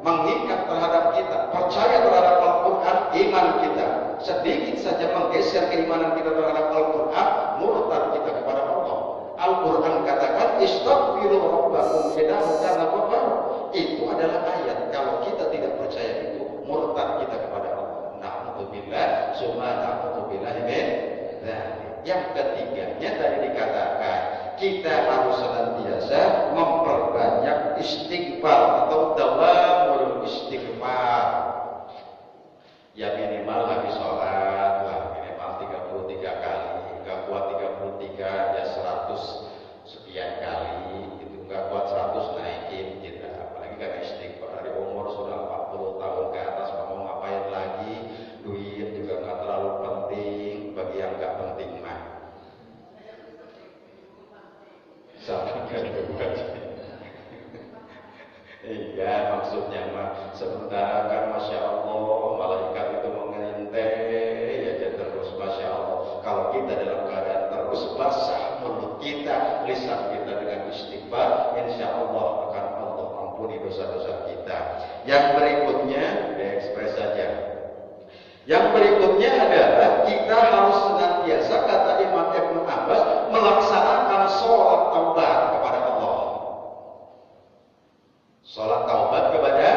mengikat terhadap kita, percaya terhadap Al-Quran, iman kita. Sedikit saja menggeser keimanan kita terhadap Al-Quran, murtad kita kepada Allah. Al-Quran katakan istaghfiru rabbakum innahu kana ghafara. Itu adalah ayat. Kalau kita tidak percaya itu, murtad kita kepada Allah. Na'udzubillah, summa na'udzubillah min dzalik. Yang ketiganya tadi dikatakan, kita harus senantiasa memperbanyak istighfar atau dawamul istighfar. Ya minimal habis sholat lah, minimal 33 kali. Gak kuat 33, ya 100 sekian kali. Itu gak kuat 100, naikin kita. Apalagi kan istighfar dari umur sudah 40 tahun ke atas, mau ngapain lagi? Duit juga gak terlalu penting, bagi yang gak penting mah. Iya, maksudnya mah sementara kan Masya Allah malaikat itu mengintai ya terus Masya Allah. Kalau kita dalam keadaan terus basah mulut kita, lisan kita dengan istighfar, insya Allah akan Allah ampuni dosa-dosa kita. Yang berikutnya, ekspres saja. Yang berikutnya adalah kita harus senantiasa, kata Imam Ibnu Abbas, melaksanakan sholat taubat kepada Allah. Sholat taubat kepada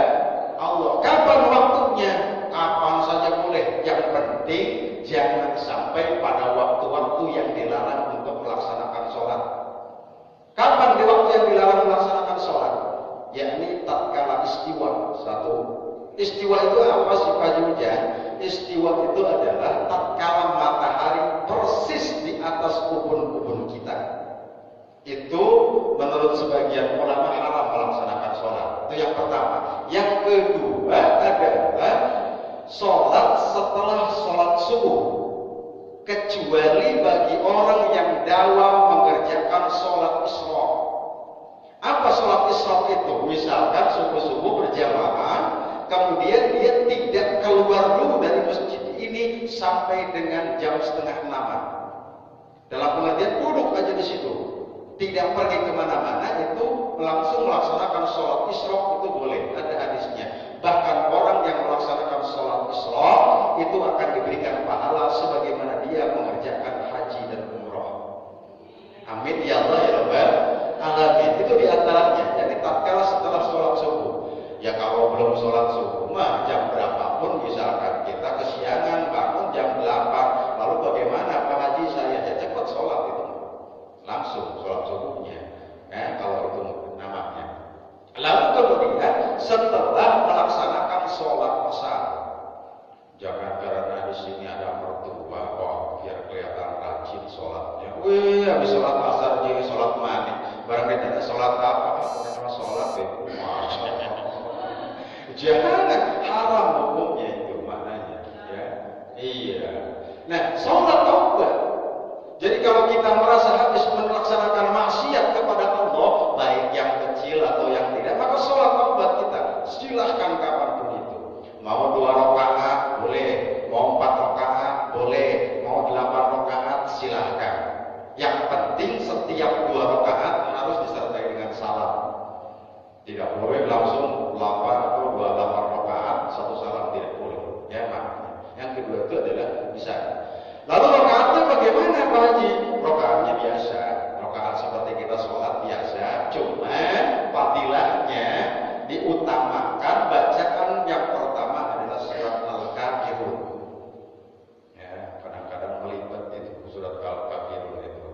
Allah. Kapan waktunya? Kapan saja boleh. Yang penting jangan sampai pada waktu-waktu yang dilarang untuk melaksanakan sholat. Kapan di waktu yang dilarang melaksanakan sholat? Yakni tatkala istiwa. Satu. Istiwa itu apa sih Pak Jujan? Istiwa itu adalah tatkala matahari persis di atas ubun-ubun kita. Itu menurut sebagian ulama haram melaksanakan sholat. Itu yang pertama. Yang kedua adalah sholat setelah sholat subuh, kecuali bagi orang yang dawam mengerjakan sholat isra. Apa sholat isra itu? Misalkan subuh-subuh berjamaah, kemudian dia tidak keluar dulu dari masjid ini sampai dengan jam 5:30. Dalam pengertian duduk aja di situ, tidak pergi kemana-mana, itu langsung melaksanakan sholat isra, itu boleh, ada hadisnya. Bahkan orang yang melaksanakan sholat isra itu akan diberikan pahala sebagaimana dia mengerjakan haji dan umroh. Amin ya Allah ya Rabbal alamin. Itu diantaranya. Jadi tatkala setelah sholat subuh, ya kalau belum sholat subuh mah jam berapapun, misalkan kita kesiangan bangun jam 8, lalu bagaimana Pak Haji, saya ya cepat sholat itu, langsung sholat subuhnya, kalau itu namanya. Lalu kemudian setelah melaksanakan sholat asar, jangan karena di sini ada mertua, biar kelihatan rajin sholat habis sholat asar jadi sholat maghrib. Barang tidak ada sholat apa? Sholat itu. Jangan, haram hukumnya itu maknanya. Ya, iya. Nah, sholat taubat. Jadi kalau kita merasa habis melaksanakan maksiat kepada Allah, baik yang kecil atau yang tidak, maka sholat taubat kita silahkan kapanpun itu. Mau 2 rakaat boleh, mau 4 rakaat boleh, mau 8 rakaat silahkan. Yang penting setiap 2 rakaat harus disertai dengan salam. Tidak boleh langsung 8 atau 28 rakaat satu salam, tidak boleh. Ya, makanya. Yang kedua itu adalah bisa. Lalu rakaatnya bagaimana Pak Haji? Rakaatnya biasa, rakaat seperti kita sholat biasa, cuma fadilahnya diutamakan bacaan yang pertama adalah surat Al-Kafirun. Ya, kadang-kadang melibat itu surat Al-Kafirun itu.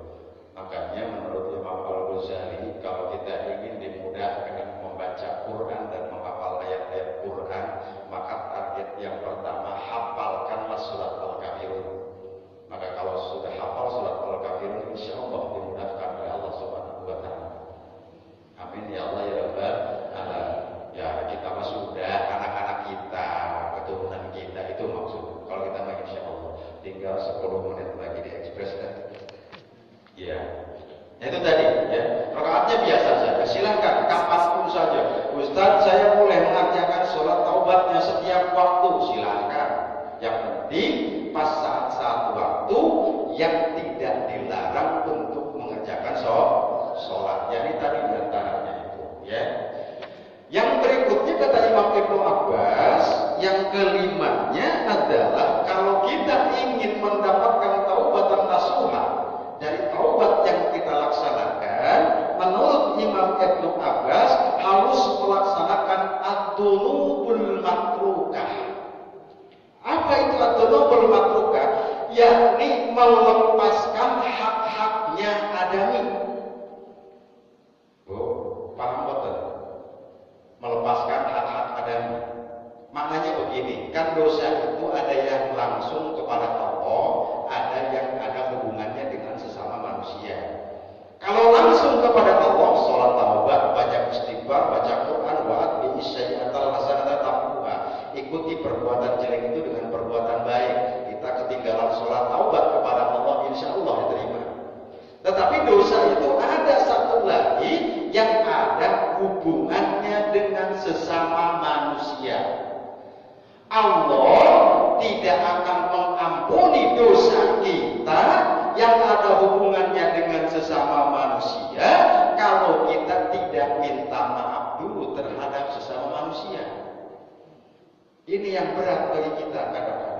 Makanya menurut Imam Al-Ghazali, kalau kita ingin dimudahkan membaca Quran dan menghafal ayat-ayat Quran, maka target yang pertama hafalkanlah surat Al-Kafirun. Maka kalau sudah hafal surat Al-Kafirun, insya Allah dimudahkan oleh Allah Subhanahu wa Ta'ala. Amin ya Allah ya Rabbal Alamin. Ya, kita mah sudah, anak-anak kita, keturunan kita, itu maksud. Kalau kita mah insya Allah tinggal 10 menit lagi di ekspres kan. Ya. Nah, itu tadi ya. Rakaatnya biasa saja. Silahkan kapanpun saja. Ustaz, saya boleh mengerjakan sholat taubatnya setiap waktu. Silahkan. Yang penting pas saat-saat waktu yang tidak dilarang untuk mengerjakan sholat. Jadi tadi diantaranya itu, ya. Yang berikutnya kata Imam Ibnu Abbas, yang kelimanya adalah kalau kita ingin mendapatkan taubatan nasuha dari taubat yang kita laksanakan, menurut Imam Ibnu Abbas harus melaksanakan ad-dzunubul matrukah. Apa itu ad-dzunubul matrukah? Yakni melepaskan hak-haknya adami. Oh, paham betul? Melepaskan hak-hak adami. Maknanya begini, kan dosa itu ada yang langsung kepada Allah, ada yang ada hubungannya dengan sesama manusia. Kalau langsung kepada Allah, sholat taubat, baca istighfar, baca Quran, wa'at bi'isya'i'atal hasanata tamuha. Ikuti perbuatan jelek itu dengan perbuatan baik. Kita ketinggalan sholat taubat kepada Allah, insya Allah diterima. Tetapi dosa itu ada satu lagi yang ada hubungannya dengan sesama manusia. Allah tidak akan mengampuni dosa kita yang ada hubungannya dengan sesama manusia kalau kita tidak minta maaf dulu terhadap sesama manusia. Ini yang berat bagi kita kadang-kadang.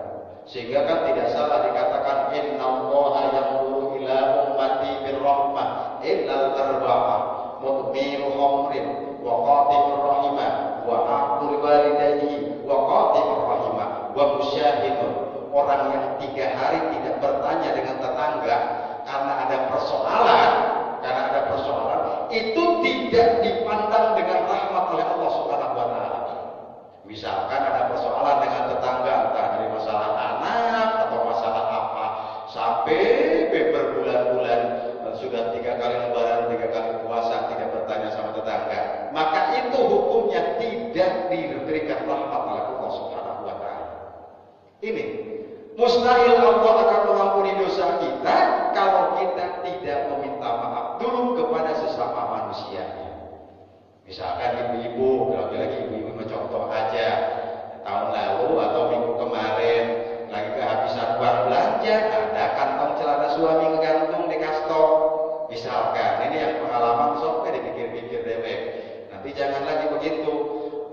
Sehingga kan tidak salah dikatakan innallaha yanzuru ila ummati birrahmah illal arba'ah mudmiru khamrin wa qatimur rahimah wa aqul walidayhi wa qatimur rahimah wa musyahidun. Orang yang 3 hari tidak bertanya dengan tetangga karena ada persoalan, itu tidak dipandang dengan rahmat oleh Allah Subhanahu wa Ta'ala. Misalkan ada persoalan dengan tetangga, entah dari masalah anak atau masalah apa, sampai berbulan-bulan sudah 3 kali lebaran, 3 kali puasa tidak bertanya sama tetangga, maka itu hukumnya tidak diberikan rahmat oleh Allah Subhanahu wa Ta'ala. Ini mustahil Allah akan mengampuni dosa kita kalau kita tidak meminta maaf dulu kepada sesama manusianya. Misalkan ibu-ibu, lagi-lagi ibu-ibu mencontoh aja, tahun lalu atau minggu kemarin lagi kehabisan uang belanja, ada kantong celana suami ngegantung di kastok. Misalkan ini yang pengalaman sok dipikir-pikir dewek. Nanti jangan lagi begitu.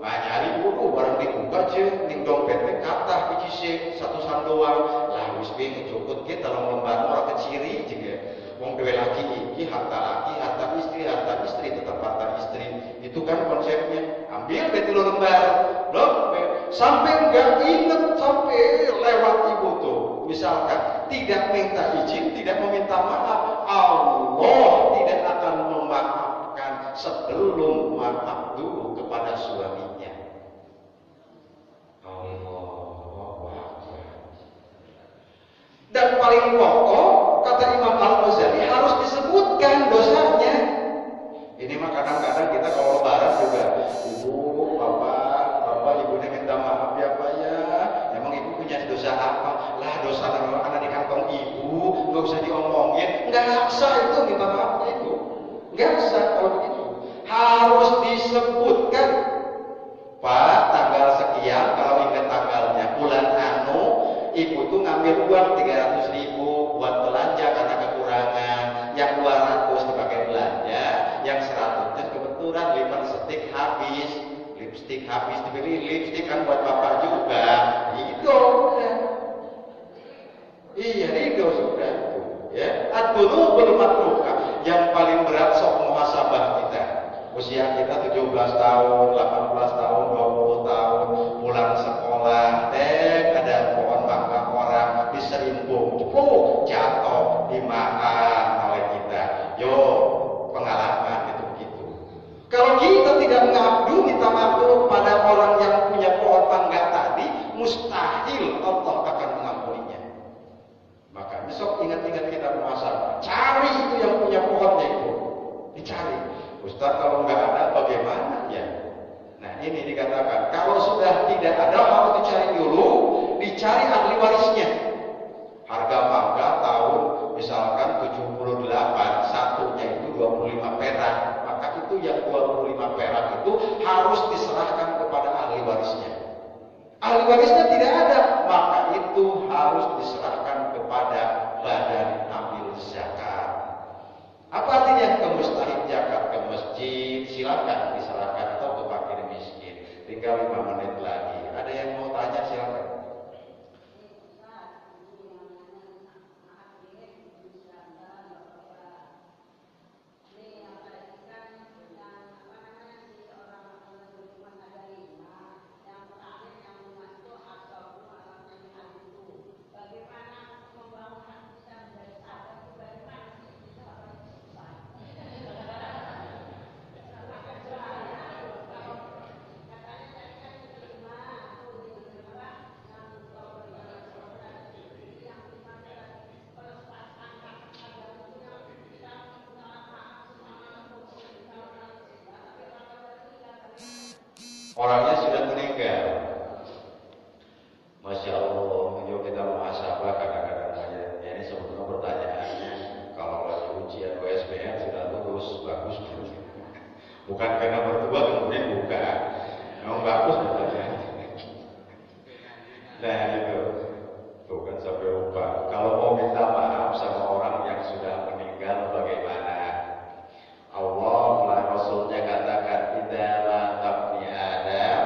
Nyari buku barang dibuka aja, ning dompetnya kata biji satu sandoang, lah wis piye ngejukut ge telung lembar ora keciri juga. Wong dhewe laki iki harta istri tetap harta istri. Itu kan konsepnya. Ambil be 3 lembar. Loh, sampai enggak inget sampai lewat ibu tuh. Misalkan tidak minta izin, tidak meminta maaf, Allah tidak akan memaafkan sebelum maaf dulu kepada suaminya. Dan paling pokok, kata Imam Al-Ghazali, harus minta maafnya itu. Nggak bisa kalau begitu. Harus disebutkan. Pak, tanggal sekian, kalau ingat tanggalnya, bulan anu, ibu tuh ngambil uang 300.000 buat belanja karena kekurangan. Yang 200 dipakai belanja, yang 100 kebetulan lipstick habis. Lipstick habis, dibeli lipstick kan buat bapak juga. Itu udah. Iya, itu sudah. Ya, ad-dzunubul matruka. Yang paling berat sok muhasabah kita. Usia kita 17 tahun, 18 tahun, 20 tahun, pulang sekolah, ada pohon mangga orang diserimpung, jatuh dimakan oleh kita. Yo, pengalaman itu. Kalau kita tidak mengabdu minta maaf pada orang yang punya pohon mangga tadi, mustahil Allah akan mengampuninya. Maka besok ingat-ingat kita muhasabah. Cari itu yang punya pohonnya itu. Dicari. Ustaz, kalau nggak ada bagaimana ya? Nah, ini dikatakan kalau sudah tidak ada harus dicari dulu, dicari ahli warisnya. Harga mangga tahun misalkan 78, satunya itu 25 perak. Maka itu yang 25 perak itu harus diserahkan kepada ahli warisnya. Ahli warisnya tidak ada, maka itu harus diserahkan kepada badan amil zakat. Apa artinya? Ke mustahik zakat, ke masjid, silakan diserahkan atau ke fakir miskin. Tinggal 5 menit lagi. Ada yang mau tanya silakan. Orangnya sudah meninggal. Masya Allah, yuk kita muhasabah kadang-kadang aja. Ya, ini sebetulnya pertanyaannya, kalau lagi ujian OSBN sudah lulus, bagus. Bukan karena mertua kemudian bukan. Memang bagus pertanyaannya. Nah itu, tuh kan sampai lupa. Kalau mau minta maaf sama orang yang sudah meninggal bagaimana? Allah melalui Rasulnya katakan, idza tabni Adam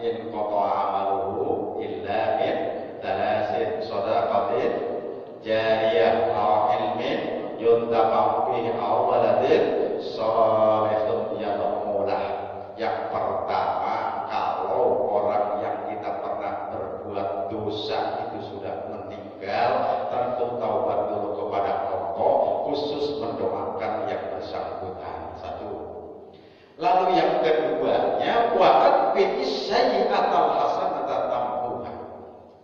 in qata'a amaluhu illa min thalasin shadaqatin jariyah aw ilmin yuntafa'u bihi aw waladin shalihun yad'u lahu. Yang pertama, kalau orang yang kita pernah berbuat dosa itu sudah meninggal, tentu taubat dulu kepada Allah, khusus mendoakan yang bersangkutan. Satu. Lalu yang keduanya, wa'ad bi'is sayyi'atal hasanata tamhuha.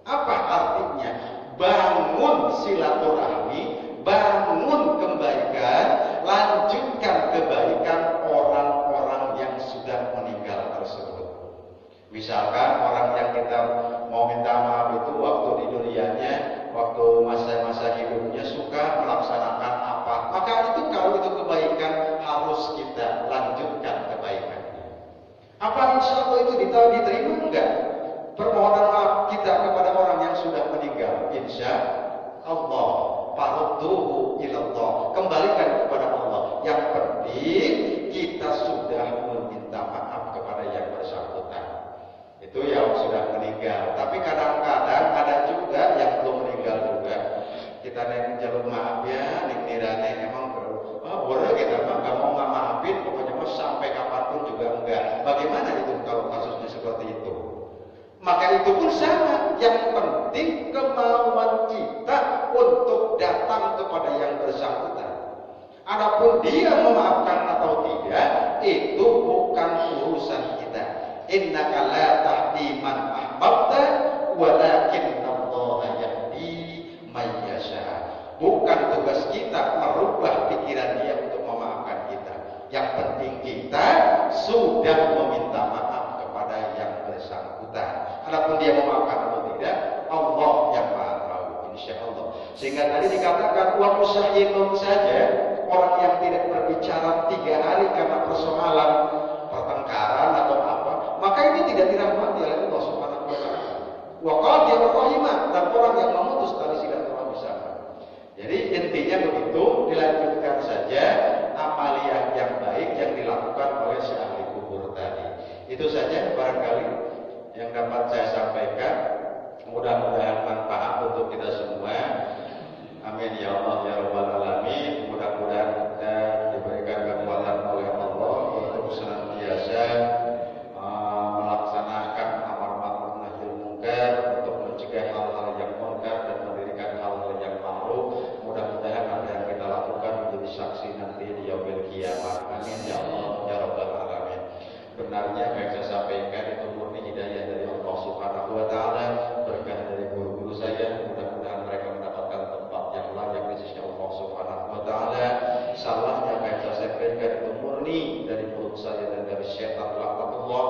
Apa artinya? Bangun silaturahmi, bangun kebaikan, lanjutkan kebaikan orang-orang yang sudah meninggal tersebut. Misalkan orang yang kita mau minta maaf itu waktu di dunianya, waktu masa-masa hidupnya suka melaksanakan apa, maka itu kalau itu kebaikan harus kita lanjutkan kebaikannya. Apa insya Allah itu diterima enggak? Permohonan maaf kita kepada orang yang sudah meninggal, insya Allah, farudduhu ilallah, kembalikan kepada Allah. Yang penting kita sudah meminta maaf kepada yang bersangkutan. Itu yang sudah meninggal. Tapi kadang-kadang ada juga yang belum meninggal juga. Kita neng jalur maaf ya, neng nirane emang boleh kita mah nggak mau nggak maafin, pokoknya mau sampai kapanpun juga enggak. Bagaimana itu kalau kasusnya seperti itu? Maka itu pun sama. Yang penting kemauan kita untuk datang kepada yang bersangkutan. Adapun dia memaafkan atau tidak, itu bukan urusan kita. Innaka la tahdi man ahbabta walakinnallaha yahdi may yasha. Bukan tugas kita merubah pikiran dia untuk memaafkan kita. Yang penting kita sudah meminta maaf kepada yang bersangkutan. Adapun dia memaafkan atau tidak, Allah yang Maha tahu, insyaallah. Sehingga tadi dikatakan wa musayyinun saja, orang barangkali yang dapat saya sampaikan. Mudah-mudahan manfaat untuk kita semua. Amin ya Allah ya Rabbal Alamin. Mudah-mudahan kita diberikan kekuatan oleh Allah untuk senantiasa melaksanakan amar ma'ruf nahi munkar, untuk mencegah hal-hal yang munkar dan mendirikan hal-hal yang ma'ruf. Mudah-mudahan apa yang kita lakukan menjadi saksi nanti di yaumil qiyamah. Amin ya Allah ya Rabbal Alamin. Benarnya yang saya sampaikan itu murni hidayah dari Allah Subhanahu wa taala, berkah dari guru-guru saya. Mudah-mudahan mereka mendapatkan tempat yang layak di sisi Allah Subhanahu wa taala. Salahnya yang saya sampaikan itu murni dari mulut saya dan dari syaitan laknatullah.